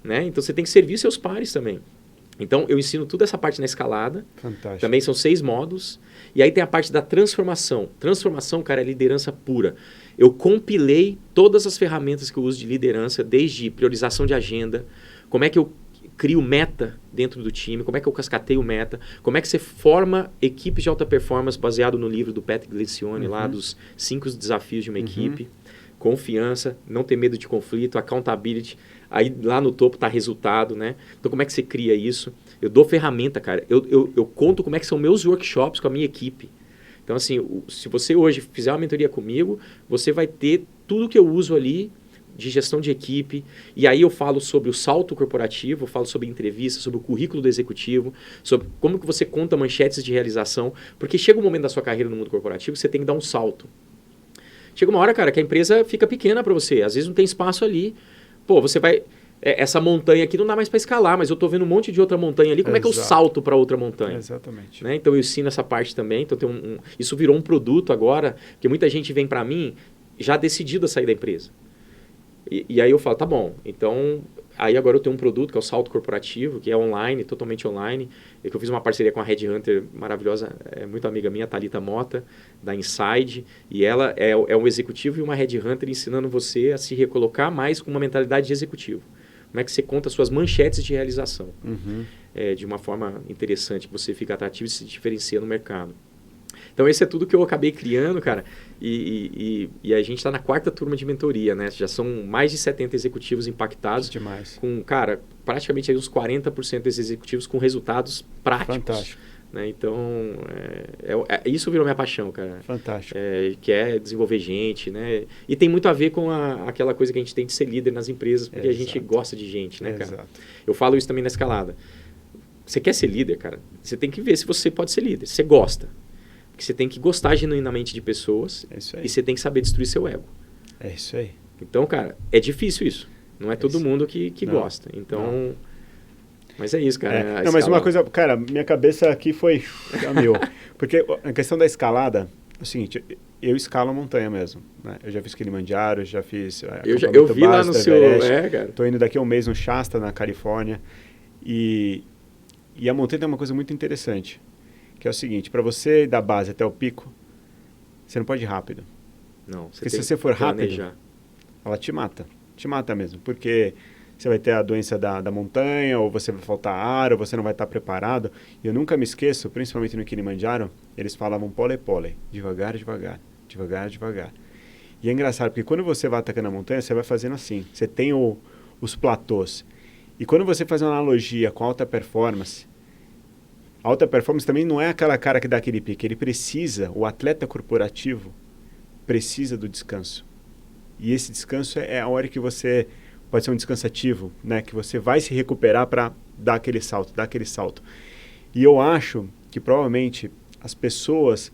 né? Então você tem que servir seus pares também. Então eu ensino toda essa parte na escalada. Fantástico. Também são 6 módulos. E aí tem a parte da transformação. Transformação, cara, é liderança pura. Eu compilei todas as ferramentas que eu uso de liderança, desde priorização de agenda, como é que eu crio meta dentro do time, como é que eu cascateio meta, como é que você forma equipes de alta performance baseado no livro do Patrick Lencioni, lá dos 5 desafios de uma equipe. Confiança, não ter medo de conflito, accountability. Aí lá no topo está resultado, né? Então como é que você cria isso? Eu dou ferramenta, cara. Eu conto como é que são meus workshops com a minha equipe. Então assim, se você hoje fizer uma mentoria comigo, você vai ter tudo que eu uso ali de gestão de equipe, e aí eu falo sobre o salto corporativo, eu falo sobre entrevista, sobre o currículo do executivo, sobre como que você conta manchetes de realização, porque chega um momento da sua carreira no mundo corporativo que você tem que dar um salto. Chega uma hora, cara, que a empresa fica pequena para você, às vezes não tem espaço ali. Pô, você vai... essa montanha aqui não dá mais para escalar, mas eu estou vendo um monte de outra montanha ali, como é que eu salto para outra montanha? Exatamente. Né? Então eu ensino essa parte também, então isso virou um produto agora, porque muita gente vem para mim já decidido a sair da empresa. E aí eu falo, tá bom, então aí agora eu tenho um produto que é o Salto Corporativo, que é online, totalmente online, que eu fiz uma parceria com a Red Hunter maravilhosa, é muito amiga minha, Thalita Mota, da Inside, e ela é um executivo e uma Red Hunter ensinando você a se recolocar mais com uma mentalidade de executivo. Como é que você conta suas manchetes de realização de uma forma interessante, que você fica atrativo e se diferencia no mercado. Então, esse é tudo que eu acabei criando, cara, e a gente está na 4ª turma de mentoria, né? Já são mais de 70 executivos impactados. Demais. Com, cara, praticamente aí uns 40% desses executivos com resultados práticos. Fantástico. Né? Então, isso virou minha paixão, cara. Fantástico. Que é desenvolver gente, né? E tem muito a ver com aquela coisa que a gente tem de ser líder nas empresas, porque a gente gosta de gente, né, cara? Exato. Eu falo isso também na escalada. Você quer ser líder, cara? Você tem que ver se você pode ser líder. Você gosta. Porque você tem que gostar genuinamente de pessoas e você tem que saber destruir seu ego. É isso aí. Então, cara, é difícil isso. Não é todo mundo que gosta. Então, não. Mas é isso, cara. Não, mas uma coisa, cara, minha cabeça aqui foi a mil. Porque a questão da escalada é o seguinte, eu escalo a montanha mesmo. Né? Eu já fiz Kilimanjaro, já fiz... Eu vi lá no seu... cara. Tô indo daqui a um mês no Shasta, na Califórnia. E a montanha tem uma coisa muito interessante. Que é o seguinte, para você ir da base até o pico, você não pode ir rápido. Não, porque se você for rápido, ela te mata mesmo, porque você vai ter a doença da montanha, ou você vai faltar ar, ou você não vai estar preparado. E eu nunca me esqueço, principalmente no Kilimanjaro, eles falavam pole, devagar, devagar, devagar, devagar. E é engraçado, porque quando você vai atacando a montanha, você vai fazendo assim, você tem os platôs. E quando você faz uma analogia com alta performance também não é aquela cara que dá aquele pique. Ele precisa, o atleta corporativo precisa do descanso. E esse descanso é a hora que você, pode ser um descanso ativo, né? Que você vai se recuperar para dar aquele salto. E eu acho que provavelmente as pessoas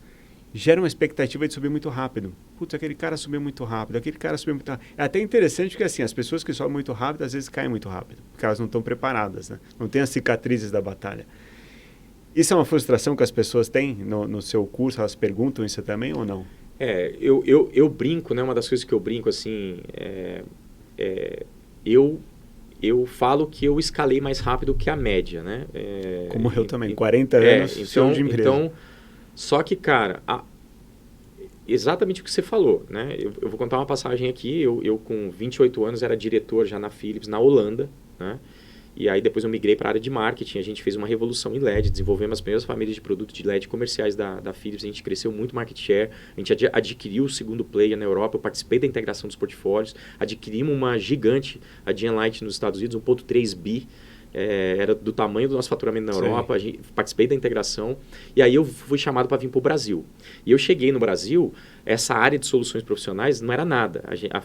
geram uma expectativa de subir muito rápido. Putz, aquele cara subiu muito rápido, aquele cara subiu muito rápido. É até interessante porque assim, as pessoas que sobem muito rápido, às vezes caem muito rápido, porque elas não estão preparadas, né? Não têm as cicatrizes da batalha. Isso é uma frustração que as pessoas têm no seu curso? Elas perguntam isso também ou não? Eu brinco, né? Uma das coisas que eu brinco, assim, eu falo que eu escalei mais rápido que a média, né? Como eu também, 40 anos de empresa. Então, só que, cara, exatamente o que você falou, né? Eu vou contar uma passagem aqui. Eu com 28 anos era diretor já na Philips, na Holanda, né? E aí depois eu migrei para a área de marketing, a gente fez uma revolução em LED, desenvolvemos as primeiras famílias de produtos de LED comerciais da Philips, a gente cresceu muito market share, a gente adquiriu o segundo player na Europa, eu participei da integração dos portfólios, adquirimos uma gigante, a Genlight nos Estados Unidos, 1.3 bi, era do tamanho do nosso faturamento na Europa, participei da integração, e aí eu fui chamado para vir para o Brasil. E eu cheguei no Brasil, essa área de soluções profissionais não era nada.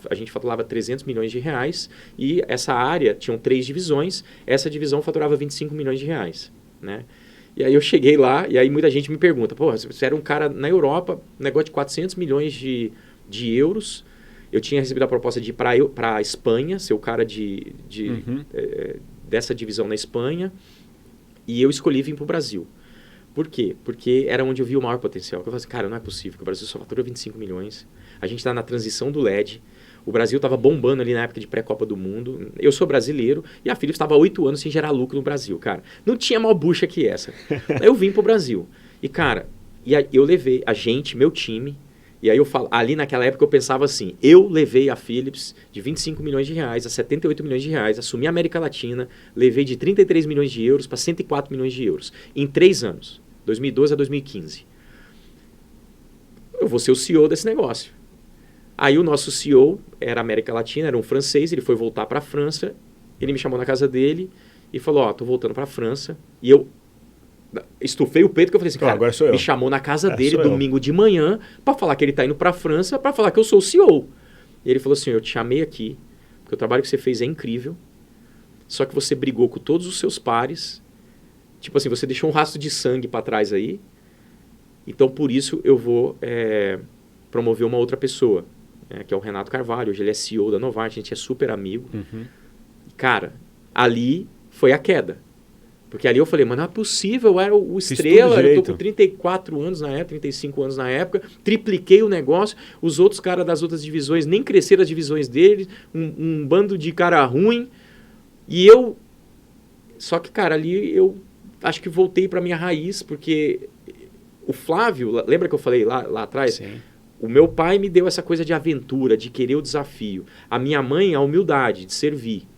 A gente faturava 300 milhões de reais e essa área tinha 3 divisões, essa divisão faturava 25 milhões de reais, né? E aí eu cheguei lá e aí muita gente me pergunta, pô, você era um cara na Europa, negócio de 400 milhões de euros, eu tinha recebido a proposta de ir para a Espanha, ser o cara dessa divisão na Espanha, e eu escolhi vir para o Brasil. Por quê? Porque era onde eu vi o maior potencial. Eu falei assim, cara, não é possível que o Brasil só fatura 25 milhões. A gente está na transição do LED. O Brasil estava bombando ali na época de pré-Copa do Mundo. Eu sou brasileiro e a Philips estava há 8 anos sem gerar lucro no Brasil, cara. Não tinha mal bucha que essa. Aí eu vim para o Brasil. E, cara, eu levei meu time. E aí eu falo, ali naquela época eu pensava assim, eu levei a Philips de 25 milhões de reais a 78 milhões de reais, assumi a América Latina, levei de 33 milhões de euros para 104 milhões de euros, em 3 anos, 2012 a 2015. Eu vou ser o CEO desse negócio. Aí o nosso CEO era América Latina, era um francês, ele foi voltar para a França, ele me chamou na casa dele e falou, tô voltando para a França, e eu estufei o peito que eu falei assim, cara, agora sou eu. Me chamou na casa dele domingo de manhã para falar que ele tá indo para a França, para falar que eu sou o CEO. E ele falou assim, eu te chamei aqui, porque o trabalho que você fez é incrível, só que você brigou com todos os seus pares, tipo assim, você deixou um rastro de sangue para trás aí, então por isso eu vou promover uma outra pessoa, que é o Renato Carvalho, hoje ele é CEO da Novartis, a gente é super amigo. Cara, ali foi a queda. Porque ali eu falei, mas não é possível, eu era o estrela, eu tô com 34 anos na época, 35 anos na época, tripliquei o negócio, os outros caras das outras divisões nem cresceram as divisões deles, um bando de cara ruim, e eu... Só que, cara, ali eu acho que voltei para minha raiz, porque o Flávio, lembra que eu falei lá atrás? Sim. O meu pai me deu essa coisa de aventura, de querer o desafio. A minha mãe, a humildade, de servir.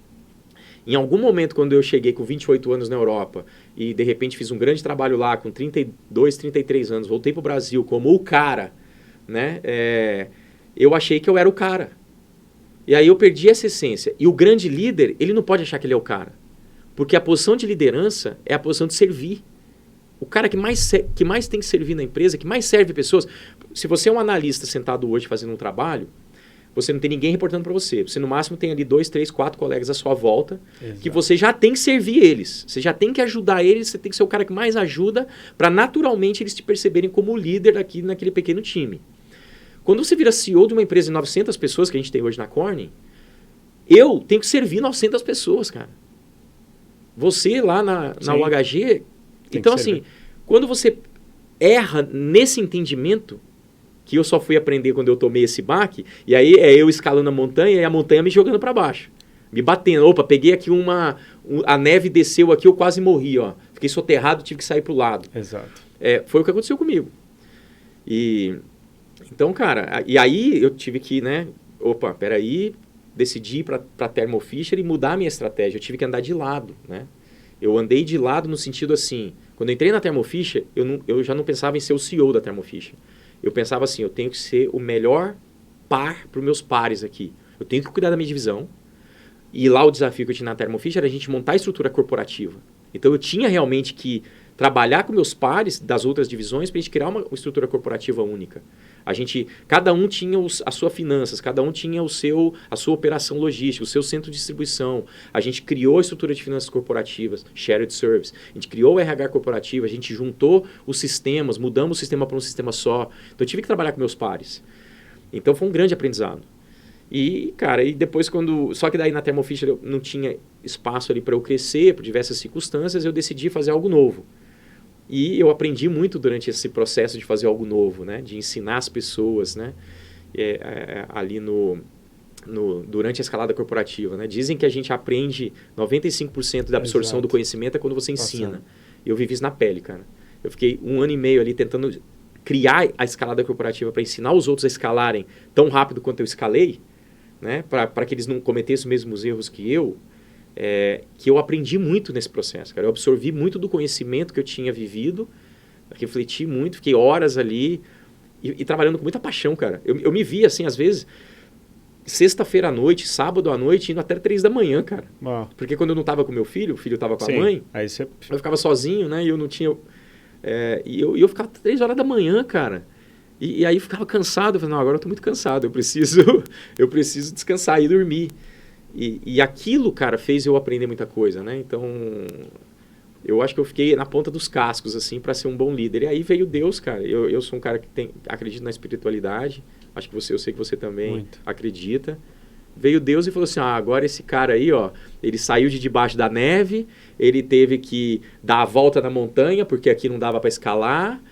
Em algum momento, quando eu cheguei com 28 anos na Europa e, de repente, fiz um grande trabalho lá com 32, 33 anos, voltei para o Brasil como o cara, né? Eu achei que eu era o cara. E aí eu perdi essa essência. E o grande líder, ele não pode achar que ele é o cara. Porque a posição de liderança é a posição de servir. O cara que mais tem que servir na empresa, que mais serve pessoas. Se você é um analista sentado hoje fazendo um trabalho, você não tem ninguém reportando para você. Você, no máximo, tem ali 2, 3, 4 colegas à sua volta. Exato. Que você já tem que servir eles. Você já tem que ajudar eles, você tem que ser o cara que mais ajuda para, naturalmente, eles te perceberem como líder aqui naquele pequeno time. Quando você vira CEO de uma empresa de 900 pessoas, que a gente tem hoje na Corning, eu tenho que servir 900 pessoas, cara. Você lá na UHG... Então, assim, quando você erra nesse entendimento... que eu só fui aprender quando eu tomei esse baque, e aí eu escalando a montanha e a montanha me jogando para baixo, me batendo. Opa, peguei aqui a neve desceu aqui, eu quase morri, ó. Fiquei soterrado, tive que sair pro lado. Exato. Foi o que aconteceu comigo. Então, cara, e aí eu tive que, né, peraí, decidi ir para Thermo Fisher e mudar a minha estratégia. Eu tive que andar de lado, né? Eu andei de lado no sentido assim, quando eu entrei na Thermo Fisher, eu já não pensava em ser o CEO da Thermo Fisher. Eu pensava assim, eu tenho que ser o melhor par para os meus pares aqui. Eu tenho que cuidar da minha divisão. E lá o desafio que eu tinha na Thermo Fisher era a gente montar a estrutura corporativa. Então, eu tinha realmente que trabalhar com meus pares das outras divisões para a gente criar uma estrutura corporativa única. Cada um tinha as suas finanças, cada um tinha a sua operação logística, o seu centro de distribuição. A gente criou a estrutura de finanças corporativas, shared service. A gente criou o RH corporativo, a gente juntou os sistemas, mudamos o sistema para um sistema só. Então, eu tive que trabalhar com meus pares. Então, foi um grande aprendizado. E, cara, depois só que daí na Thermo Fisher eu não tinha espaço ali para eu crescer, por diversas circunstâncias, eu decidi fazer algo novo. E eu aprendi muito durante esse processo de fazer algo novo, né? De ensinar as pessoas, né? Ali durante a escalada corporativa, né? Dizem que a gente aprende 95% da absorção do conhecimento é quando você ensina. E eu vivi isso na pele, cara. Eu fiquei 1 ano e meio ali tentando criar a escalada corporativa para ensinar os outros a escalarem tão rápido quanto eu escalei, né? Para que eles não cometessem os mesmos erros que eu aprendi muito nesse processo, cara. Eu absorvi muito do conhecimento que eu tinha vivido, refleti muito, fiquei horas ali e trabalhando com muita paixão, cara. Eu me via, assim, às vezes, sexta-feira à noite, sábado à noite, indo até 3 da manhã, cara. Uau. Porque quando eu não estava com meu filho, o filho estava com a mãe, aí eu ficava sozinho, né? E eu não tinha... E eu ficava 3 horas da manhã, cara. E aí eu ficava cansado. Eu falei, não, agora eu estou muito cansado, eu preciso descansar e dormir. E aquilo, cara, fez eu aprender muita coisa, né? Então, eu acho que eu fiquei na ponta dos cascos, assim, para ser um bom líder. E aí veio Deus, cara. Eu sou um cara que acredito na espiritualidade. Acho que eu sei que você também acredita. Veio Deus e falou assim, agora esse cara aí, ó, ele saiu de debaixo da neve, ele teve que dar a volta na montanha, porque aqui não dava para escalar,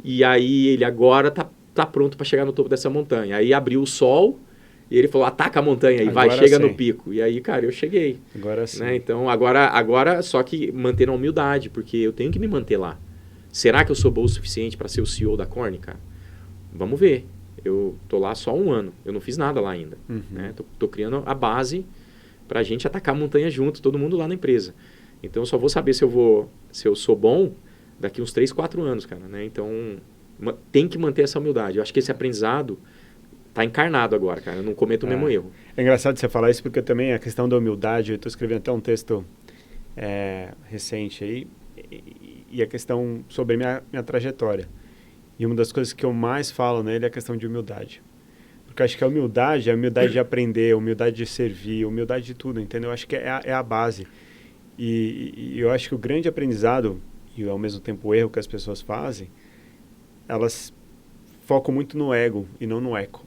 e aí ele agora tá pronto para chegar no topo dessa montanha. Aí abriu o sol, e ele falou, ataca a montanha aí, chega no pico. E aí, cara, eu cheguei. Agora sim. Né? Então, agora só que mantendo a humildade, porque eu tenho que me manter lá. Será que eu sou bom o suficiente para ser o CEO da Korn, cara? Vamos ver. Eu tô lá só 1 ano, eu não fiz nada lá ainda. Né? Tô criando a base para a gente atacar a montanha junto, todo mundo lá na empresa. Então, eu só vou saber se eu sou bom daqui uns 3, 4 anos, cara. Né? Então, tem que manter essa humildade. Eu acho que esse aprendizado tá encarnado agora, cara. Eu não cometo o mesmo erro. É engraçado você falar isso, porque também a questão da humildade, eu estou escrevendo até um texto recente aí, e a questão sobre minha trajetória. E uma das coisas que eu mais falo nele é a questão de humildade. Porque eu acho que a humildade é a humildade de aprender, a humildade de servir, a humildade de tudo, entendeu? Eu acho que é a base. E eu acho que o grande aprendizado, e ao mesmo tempo o erro que as pessoas fazem, elas focam muito no ego e não no eco.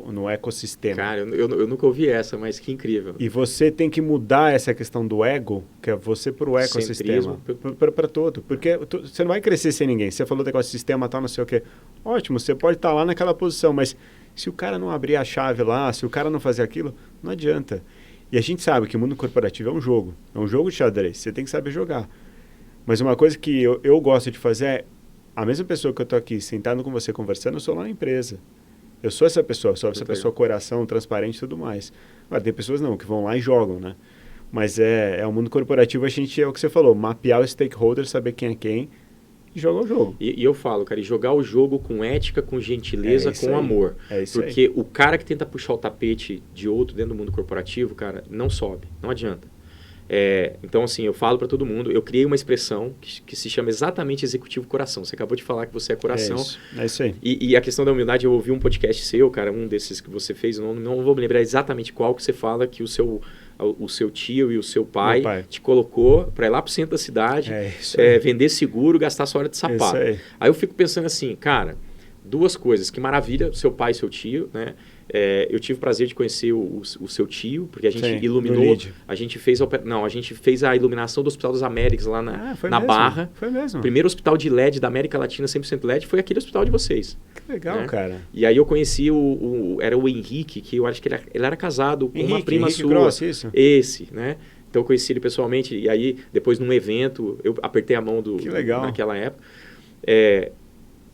No ecossistema. Cara, eu nunca ouvi essa, mas que incrível. E você tem que mudar essa questão do ego, que é você para o ecossistema, para todo. Porque você não vai crescer sem ninguém. Você falou do ecossistema, tal, não sei o quê. Ótimo, você pode estar lá naquela posição, mas se o cara não abrir a chave lá, se o cara não fazer aquilo, não adianta. E a gente sabe que o mundo corporativo é um jogo de xadrez, você tem que saber jogar. Mas uma coisa que eu gosto de fazer é, a mesma pessoa que eu estou aqui sentado com você conversando, eu sou lá na empresa. Eu sou essa pessoa, coração, transparente e tudo mais. Agora, tem pessoas não, que vão lá e jogam, né? Mas é o mundo corporativo, a gente, é o que você falou, mapear os stakeholders, saber quem é quem e jogar o jogo. E eu falo, cara, e jogar o jogo com ética, com gentileza, com amor. Porque o cara que tenta puxar o tapete de outro dentro do mundo corporativo, cara, não sobe, não adianta. Então, assim, eu falo para todo mundo, eu criei uma expressão que se chama exatamente executivo coração. Você acabou de falar que você é coração. É isso aí. E a questão da humildade, eu ouvi um podcast seu, cara, um desses que você fez, não vou me lembrar exatamente qual, que você fala que o seu tio e o seu pai te colocou para ir lá pro centro da cidade, vender seguro, gastar sua hora de sapato. Aí eu fico pensando assim, cara, 2 coisas, que maravilha, seu pai e seu tio, né? Eu tive o prazer de conhecer o seu tio, porque a gente iluminou, a gente fez a iluminação do Hospital das Américas lá na Barra. Foi mesmo. O primeiro hospital de LED da América Latina, 100% LED, foi aquele hospital de vocês. Que legal, né? Cara. E aí eu conheci era o Henrique, que eu acho que ele era casado com uma prima Henrique sua. Gross, isso? Esse, né? Então eu conheci ele pessoalmente, e aí depois num evento, eu apertei a mão naquela época.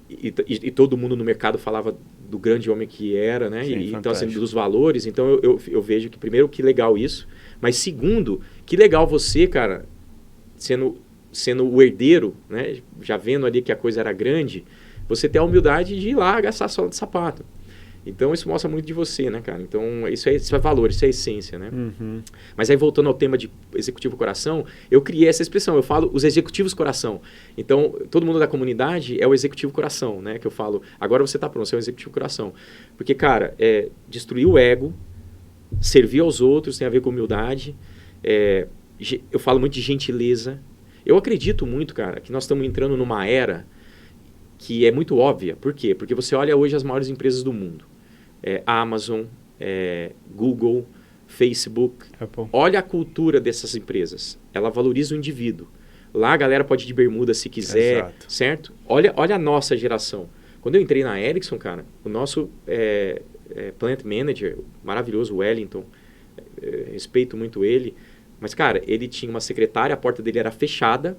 E todo mundo no mercado falava do grande homem que era, né? Sim, então, assim, dos valores. Então, eu vejo que, primeiro, que legal isso. Mas, segundo, que legal você, cara, sendo o herdeiro, né? Já vendo ali que a coisa era grande, você ter a humildade de ir lá gastar a sola de sapato. Então, isso mostra muito de você, né, cara? Então, isso é valor, isso é essência, né? Mas aí, voltando ao tema de executivo coração, eu criei essa expressão. Eu falo os executivos coração. Então, todo mundo da comunidade é o executivo coração, né? Que eu falo, agora você tá pronto, você é o executivo coração. Porque, cara, destruir o ego, servir aos outros, tem a ver com humildade. Eu falo muito de gentileza. Eu acredito muito, cara, que nós estamos entrando numa era que é muito óbvia. Por quê? Porque você olha hoje as maiores empresas do mundo. Amazon, Google, Facebook. Apple. Olha a cultura dessas empresas. Ela valoriza o indivíduo. Lá a galera pode ir de bermuda se quiser, Exato. certo? Olha a nossa geração. Quando eu entrei na Ericsson, cara, o nosso plant manager, maravilhoso, Wellington, respeito muito ele, mas, cara, ele tinha uma secretária, a porta dele era fechada,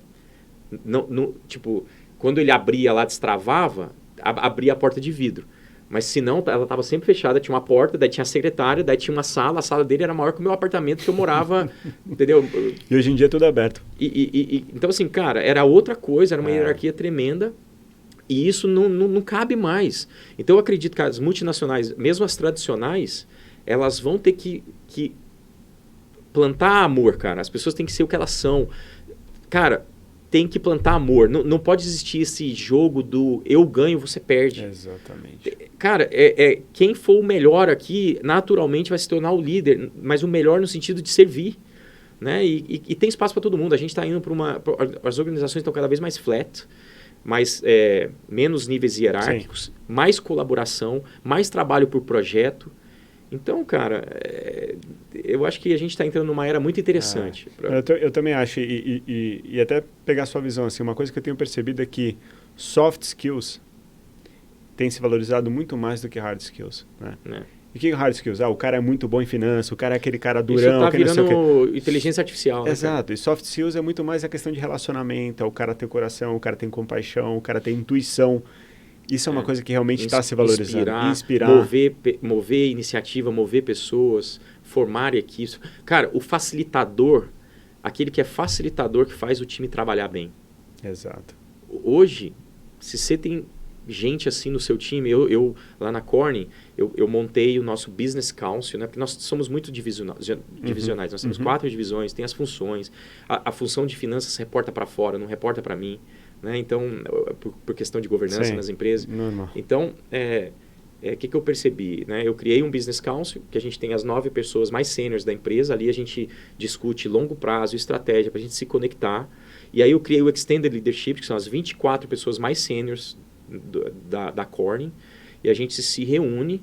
tipo, quando ele abria lá, destravava, abria a porta de vidro. Mas se não, ela estava sempre fechada, tinha uma porta, daí tinha a secretária, daí tinha uma sala, a sala dele era maior que o meu apartamento que eu morava, entendeu? E hoje em dia é tudo aberto. Então, assim, cara, era outra coisa, era uma hierarquia tremenda, e isso não cabe mais. Então, eu acredito que as multinacionais, mesmo as tradicionais, elas vão ter que plantar amor, cara. As pessoas têm que ser o que elas são. Cara, tem que plantar amor. Não pode existir esse jogo do eu ganho, você perde. Exatamente. Cara, quem for o melhor aqui, naturalmente vai se tornar o líder, mas o melhor no sentido de servir. Né? E tem espaço para todo mundo. A gente está indo para as organizações estão cada vez mais flat, menos níveis hierárquicos, sim, mais colaboração, mais trabalho por projeto. Então, cara, eu acho que a gente está entrando numa era muito interessante. Eu também acho, e até pegar a sua visão, assim, uma coisa que eu tenho percebido é que soft skills tem se valorizado muito mais do que hard skills, né? E o que é hard skills? O cara é muito bom em finanças, o cara é aquele cara durão. Isso tá virando inteligência artificial. Exato, né, e soft skills é muito mais a questão de relacionamento, o cara tem coração, o cara tem compaixão, o cara tem intuição. Isso é uma coisa que realmente está se valorizando. Inspirar. Mover iniciativa, mover pessoas, formar equipes. Cara, o facilitador, aquele que é facilitador que faz o time trabalhar bem. Exato. Hoje, se você tem gente assim no seu time, eu lá na Corning, eu montei o nosso Business Council, né? Porque nós somos muito divisionais. Nós temos 4 divisões, tem as funções. A função de finanças reporta para fora, não reporta para mim. Né? Então, por questão de governança, sim, nas empresas. Normal. Então, que eu percebi? Né? Eu criei um Business Council, que a gente tem as 9 pessoas mais sêniores da empresa. Ali a gente discute longo prazo, estratégia, para a gente se conectar. E aí eu criei o Extended Leadership, que são as 24 pessoas mais sêniores da Corning. E a gente se reúne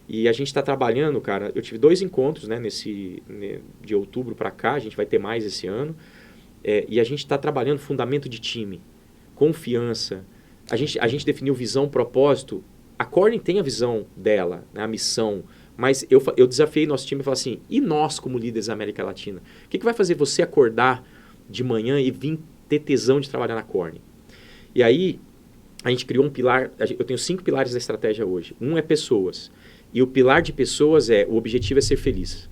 e a gente está trabalhando, cara. Eu tive 2 encontros, né, de outubro para cá, a gente vai ter mais esse ano. E a gente está trabalhando fundamento de time. Confiança. A gente definiu visão, propósito. A Corning tem a visão dela, né, a missão. Mas eu desafiei nosso time e falei assim, e nós como líderes da América Latina? O que vai fazer você acordar de manhã e vir ter tesão de trabalhar na Corning? E aí, a gente criou um pilar. Eu tenho 5 pilares da estratégia hoje. Um é pessoas. E o pilar de pessoas o objetivo é ser feliz.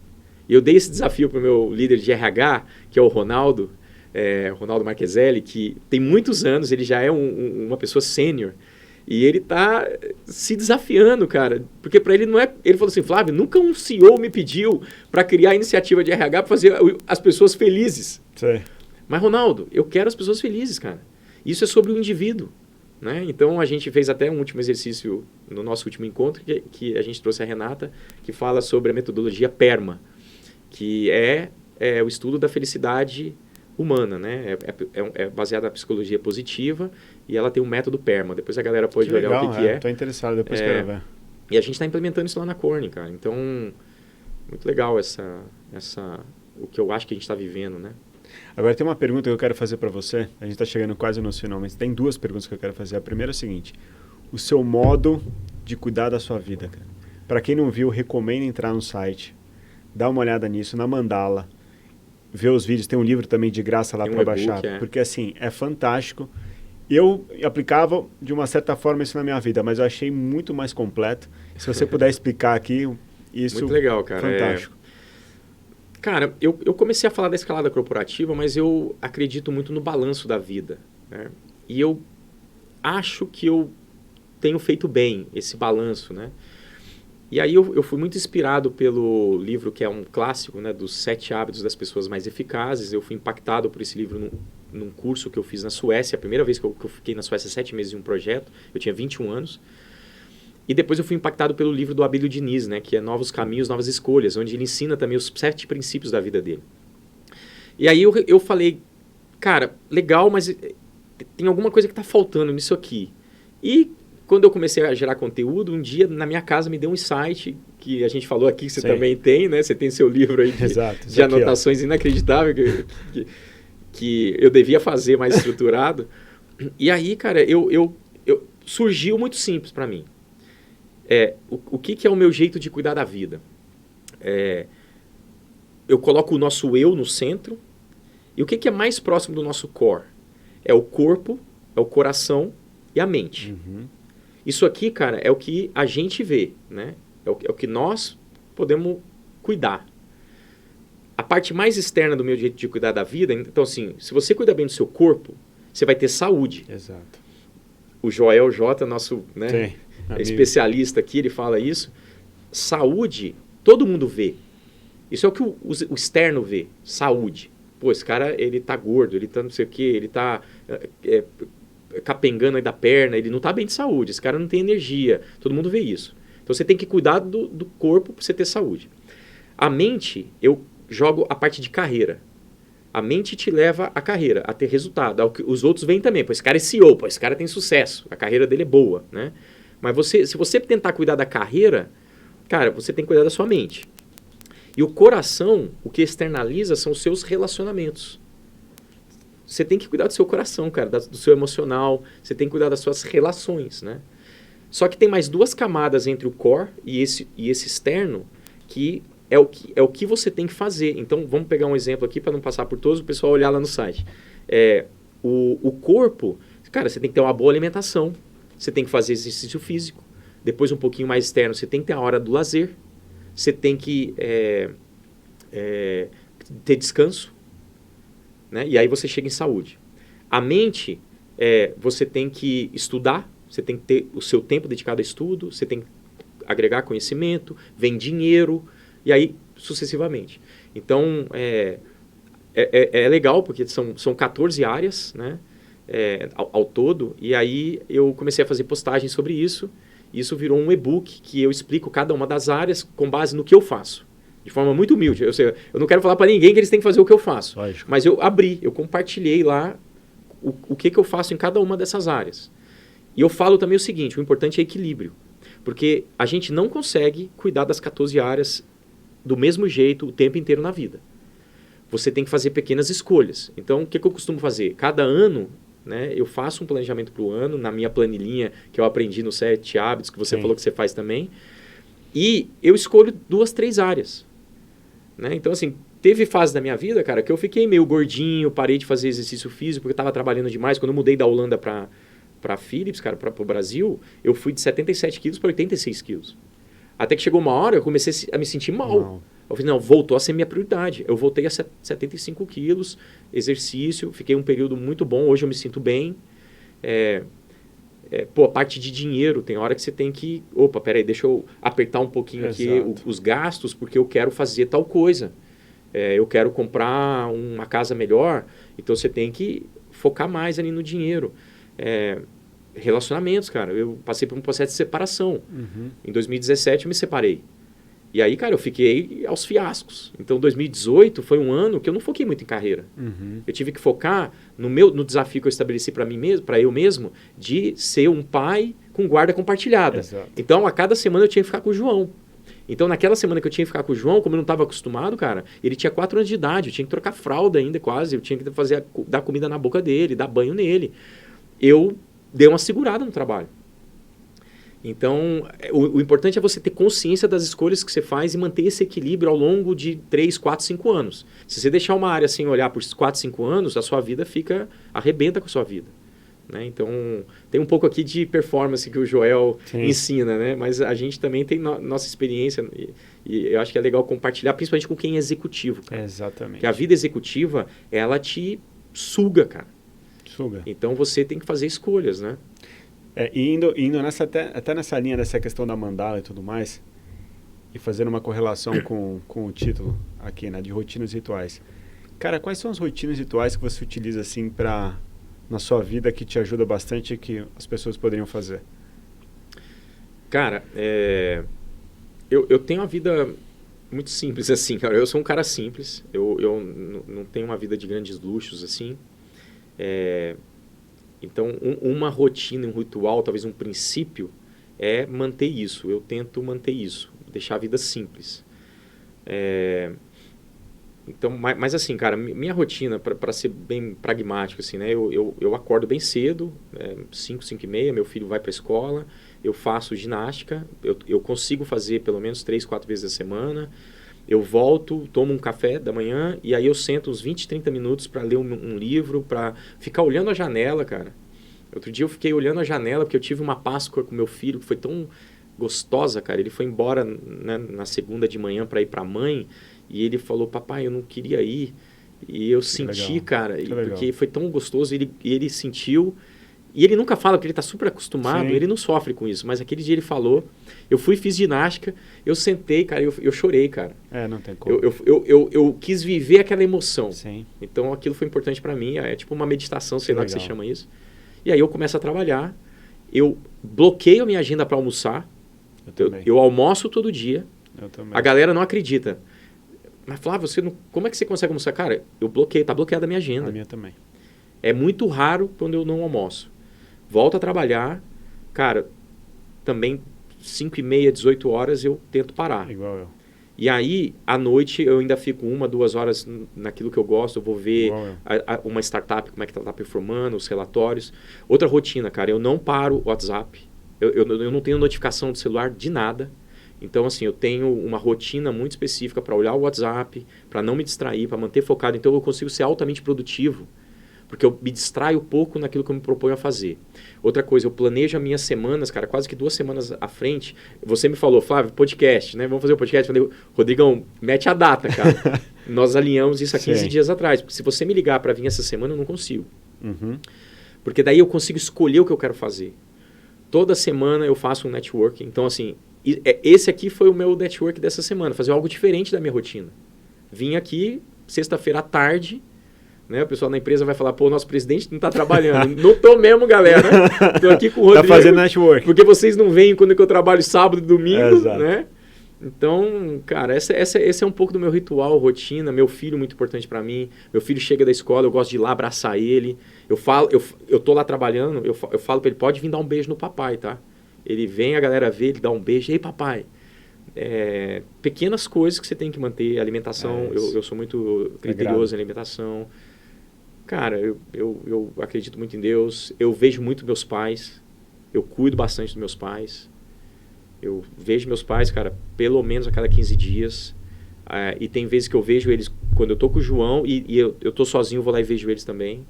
E eu dei esse desafio para o meu líder de RH, que é o Ronaldo Marcheselli, que tem muitos anos, ele já é uma pessoa sênior, e ele está se desafiando, cara, porque para ele não é... Ele falou assim, Flávio, nunca um CEO me pediu para criar a iniciativa de RH para fazer as pessoas felizes. Sim. Mas, Ronaldo, eu quero as pessoas felizes, cara. Isso é sobre o indivíduo. Né? Então, a gente fez até um último exercício no nosso último encontro, que a gente trouxe a Renata, que fala sobre a metodologia PERMA, que é o estudo da felicidade humana, né? É baseada na psicologia positiva e ela tem um método PERMA. Depois a galera pode olhar o que é. Estou interessado, depois quero ver. E a gente está implementando isso lá na Corning, cara. Então, muito legal o que eu acho que a gente está vivendo, né? Agora tem uma pergunta que eu quero fazer para você. A gente está chegando quase no final, mas tem 2 perguntas que eu quero fazer. A primeira é a seguinte: o seu modo de cuidar da sua vida, cara. Para quem não viu, recomendo entrar no site, dar uma olhada nisso, na Mandala, ver os vídeos. Tem um livro também de graça lá para baixar, porque assim, é fantástico. Eu aplicava de uma certa forma isso na minha vida, mas eu achei muito mais completo. Se você puder explicar aqui, isso muito legal, cara. Fantástico. Cara, eu comecei a falar da escalada corporativa, mas eu acredito muito no balanço da vida, né? E eu acho que eu tenho feito bem esse balanço, né? E aí eu fui muito inspirado pelo livro que é um clássico, né, dos 7 hábitos das pessoas mais eficazes. Eu fui impactado por esse livro num curso que eu fiz na Suécia. A primeira vez que eu fiquei na Suécia 7 meses em um projeto. Eu tinha 21 anos. E depois eu fui impactado pelo livro do Abílio Diniz, né, que é Novos Caminhos, Novas Escolhas, onde ele ensina também os 7 princípios da vida dele. E aí eu falei, cara, legal, mas tem alguma coisa que está faltando nisso aqui. E quando eu comecei a gerar conteúdo, um dia na minha casa me deu um insight, que a gente falou aqui que você também tem, né? Você tem seu livro aí de anotações inacreditáveis que eu devia fazer mais estruturado. E aí, cara, surgiu muito simples para mim. O que é o meu jeito de cuidar da vida? Eu coloco o nosso eu no centro. E o que é mais próximo do nosso core? É o corpo, é o coração e a mente. Uhum. Isso aqui, cara, é o que a gente vê, né? É o que nós podemos cuidar. A parte mais externa do meu jeito de cuidar da vida, então assim, se você cuidar bem do seu corpo, você vai ter saúde. Exato. O Joel J, nosso especialista aqui, ele fala isso. Saúde, todo mundo vê. Isso é o que o externo vê, saúde. Pô, esse cara, ele tá gordo, ele tá não sei o quê, ele tá capengando aí da perna, ele não tá bem de saúde, esse cara não tem energia, todo mundo vê isso. Então você tem que cuidar do corpo para você ter saúde. A mente, eu jogo a parte de carreira. A mente te leva à carreira, a ter resultado. Os outros vêm também, pô, esse cara é CEO, pô, esse cara tem sucesso, a carreira dele é boa, né? Mas se você tentar cuidar da carreira, cara, você tem que cuidar da sua mente. E o coração, o que externaliza são os seus relacionamentos. Você tem que cuidar do seu coração, cara, do seu emocional, você tem que cuidar das suas relações, né? Só que tem mais 2 camadas entre o core e esse externo, que é o que você tem que fazer. Então, vamos pegar um exemplo aqui para não passar por todos, o pessoal olhar lá no site. O corpo, cara, você tem que ter uma boa alimentação, você tem que fazer exercício físico. Depois, um pouquinho mais externo, você tem que ter a hora do lazer, você tem que ter descanso, né? E aí você chega em saúde. A mente, você tem que estudar, você tem que ter o seu tempo dedicado a estudo, você tem que agregar conhecimento, vem dinheiro, e aí sucessivamente. Então, é legal, porque são 14 áreas, né? Ao todo, e aí eu comecei a fazer postagens sobre isso. Isso virou um e-book que eu explico cada uma das áreas com base no que eu faço. De forma muito humilde. Eu não quero falar para ninguém que eles têm que fazer o que eu faço. Lógico. Mas eu compartilhei lá o que eu faço em cada uma dessas áreas. E eu falo também o seguinte, o importante é equilíbrio. Porque a gente não consegue cuidar das 14 áreas do mesmo jeito o tempo inteiro na vida. Você tem que fazer pequenas escolhas. Então, o que eu costumo fazer? Cada ano, né, eu faço um planejamento para o ano, na minha planilhinha, que eu aprendi nos 7 hábitos, que você falou que você faz também. E eu escolho 2, 3 áreas. Né? Então, assim, teve fase da minha vida, cara, que eu fiquei meio gordinho, parei de fazer exercício físico, porque eu estava trabalhando demais. Quando eu mudei da Holanda para Philips, cara, para o Brasil, eu fui de 77 quilos para 86 quilos. Até que chegou uma hora, eu comecei a me sentir mal. Eu falei, não, voltou a ser minha prioridade. Eu voltei a 75 quilos, exercício, fiquei um período muito bom, hoje eu me sinto bem. A parte de dinheiro, tem hora que você tem que... Opa, peraí, deixa eu apertar um pouquinho aqui os gastos, porque eu quero fazer tal coisa. Eu quero comprar uma casa melhor, então você tem que focar mais ali no dinheiro. Relacionamentos, cara, eu passei por um processo de separação. Uhum. Em 2017 eu me separei. E aí, cara, eu fiquei aos fiascos. Então, 2018 foi um ano que eu não foquei muito em carreira. Uhum. Eu tive que focar no desafio que eu estabeleci para mim mesmo, para eu mesmo, de ser um pai com guarda compartilhada. Exato. Então, a cada semana eu tinha que ficar com o João. Então, naquela semana que eu tinha que ficar com o João, como eu não estava acostumado, cara, ele tinha 4 anos de idade, eu tinha que trocar fralda ainda quase, eu tinha que dar comida na boca dele, dar banho nele. Eu dei uma segurada no trabalho. Então, o importante é você ter consciência das escolhas que você faz e manter esse equilíbrio ao longo de 3, 4, 5 anos. Se você deixar uma área sem olhar por 4, 5 anos, a sua vida arrebenta com a sua vida. Né? Então, tem um pouco aqui de performance que o Joel ensina, né? Mas a gente também tem nossa experiência e eu acho que é legal compartilhar, principalmente com quem é executivo. Cara. Exatamente. Porque a vida executiva, ela te suga, cara. Suga. Então, você tem que fazer escolhas, né? Indo até nessa linha dessa questão da mandala e tudo mais, e fazendo uma correlação com o título aqui, né, de rotinas rituais. Cara, quais são as rotinas rituais que você utiliza assim na sua vida que te ajuda bastante e que as pessoas poderiam fazer? Cara, eu tenho uma vida muito simples assim, cara. Eu sou um cara simples. Eu não tenho uma vida de grandes luxos assim. Então, uma rotina, um ritual, talvez um princípio, é manter isso. Eu tento manter isso, deixar a vida simples. Então, mas assim, cara, minha rotina, para ser bem pragmático, assim, né? Eu acordo bem cedo, 5, 5 e meia, meu filho vai para a escola, eu faço ginástica, eu consigo fazer pelo menos 3, 4 vezes a semana. Eu volto, tomo um café da manhã e aí eu sento uns 20, 30 minutos para ler um livro, para ficar olhando a janela, cara. Outro dia eu fiquei olhando a janela porque eu tive uma Páscoa com meu filho que foi tão gostosa, cara. Ele foi embora, né, na segunda de manhã para ir para a mãe e ele falou, papai, eu não queria ir. E eu senti, cara, porque foi tão gostoso e ele sentiu. E ele nunca fala, porque ele está super acostumado, ele não sofre com isso. Mas aquele dia ele falou, eu fui, fiz ginástica, eu sentei, cara, eu chorei, cara. Não tem como. Eu quis viver aquela emoção. Sim. Então aquilo foi importante para mim, é tipo uma meditação, sei lá que você chama isso. E aí eu começo a trabalhar, eu bloqueio a minha agenda para almoçar, eu almoço todo dia. Eu também. A galera não acredita. Mas Flávio, como é que você consegue almoçar? Cara, eu bloqueio, tá bloqueada a minha agenda. A minha também. É muito raro quando eu não almoço. Volto a trabalhar, cara, também 5 e meia, 18 horas eu tento parar. Igual eu. E aí, à noite, eu ainda fico 1, 2 horas naquilo que eu gosto, eu vou ver uma startup, como é que ela está performando, os relatórios. Outra rotina, cara, eu não paro o WhatsApp, eu não tenho notificação do celular de nada. Então, assim, eu tenho uma rotina muito específica para olhar o WhatsApp, para não me distrair, para manter focado. Então, eu consigo ser altamente produtivo. Porque eu me distraio pouco naquilo que eu me proponho a fazer. Outra coisa, eu planejo as minhas semanas, cara, quase que 2 semanas à frente. Você me falou, Flávio, podcast, né? Vamos fazer o podcast. Eu falei, Rodrigão, mete a data, cara. Nós alinhamos isso há 15 dias atrás. Porque se você me ligar para vir essa semana, eu não consigo. Uhum. Porque daí eu consigo escolher o que eu quero fazer. Toda semana eu faço um networking. Então, assim, esse aqui foi o meu network dessa semana. Fazer algo diferente da minha rotina. Vim aqui, sexta-feira à tarde... Né? O pessoal da empresa vai falar, pô, nosso presidente não está trabalhando. Não tô mesmo, galera. Tô aqui com o Rodrigo. Tá fazendo network. Porque vocês não veem quando eu trabalho sábado e domingo, né? Então, cara, esse é um pouco do meu ritual, rotina. Meu filho, muito importante para mim. Meu filho chega da escola, eu gosto de ir lá abraçar ele. Eu tô lá trabalhando, eu falo para ele, pode vir dar um beijo no papai, tá? Ele vem, a galera vê, ele dá um beijo. Ei, papai. Pequenas coisas que você tem que manter. Alimentação, eu sou muito criterioso em alimentação. Cara, eu acredito muito em Deus. Eu vejo muito meus pais. Eu cuido bastante dos meus pais. Eu vejo meus pais, cara, pelo menos a cada 15 dias. E tem vezes que eu vejo eles quando eu tô com o João e eu tô sozinho, eu vou lá e vejo eles também.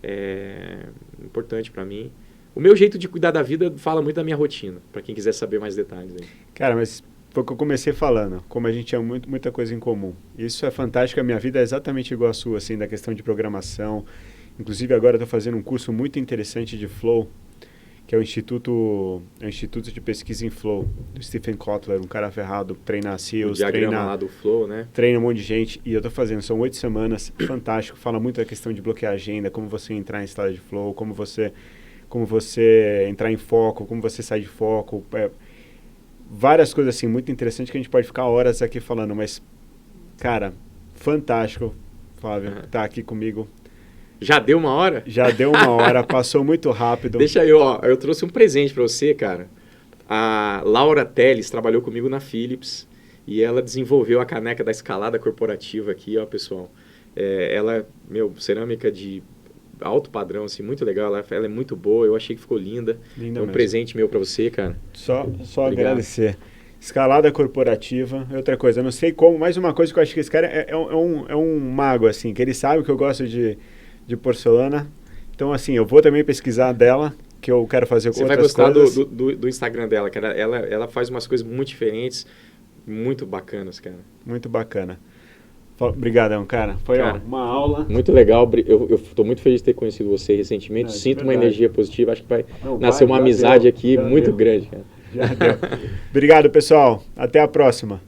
É importante para mim. O meu jeito de cuidar da vida fala muito da minha rotina, para quem quiser saber mais detalhes aí. Cara, mas foi o que eu comecei falando, como a gente tinha muita coisa em comum. Isso é fantástico, a minha vida é exatamente igual a sua, assim, da questão de programação. Inclusive agora eu estou fazendo um curso muito interessante de Flow, que é o Instituto de Pesquisa em Flow, do Stephen Kotler, um cara ferrado, treina SEOs, o diagrama lá do Flow, né? Treina um monte de gente, e eu estou fazendo, são 8 semanas, fantástico, fala muito da questão de bloquear a agenda, como você entrar em estado de Flow, como você entrar em foco, como você sai de foco, várias coisas assim, muito interessantes que a gente pode ficar horas aqui falando, mas, cara, fantástico, Flávio, tá aqui comigo. Já deu 1 hora? Já deu 1 hora, passou muito rápido. Deixa eu trouxe um presente para você, cara. A Laura Teles trabalhou comigo na Philips e ela desenvolveu a caneca da escalada corporativa aqui, ó, pessoal. Ela, cerâmica de alto padrão, assim, muito legal. Ela é muito boa, eu achei que ficou linda. Linda é um mesmo. Presente meu para você, cara. Só agradecer. Escalada corporativa, outra coisa, eu não sei como, mais uma coisa que eu acho que esse cara é um mago, assim, que ele sabe que eu gosto de porcelana. Então, assim, eu vou também pesquisar dela, que eu quero fazer outras coisas. Você vai gostar do Instagram dela, cara. Ela faz umas coisas muito diferentes, muito bacanas, cara. Muito bacana. Obrigadão, cara. Foi uma aula. Muito legal. Eu estou muito feliz de ter conhecido você recentemente. Sinto uma energia positiva. Acho que vai nascer uma amizade aqui muito grande, cara. Já deu. Obrigado, pessoal. Até a próxima.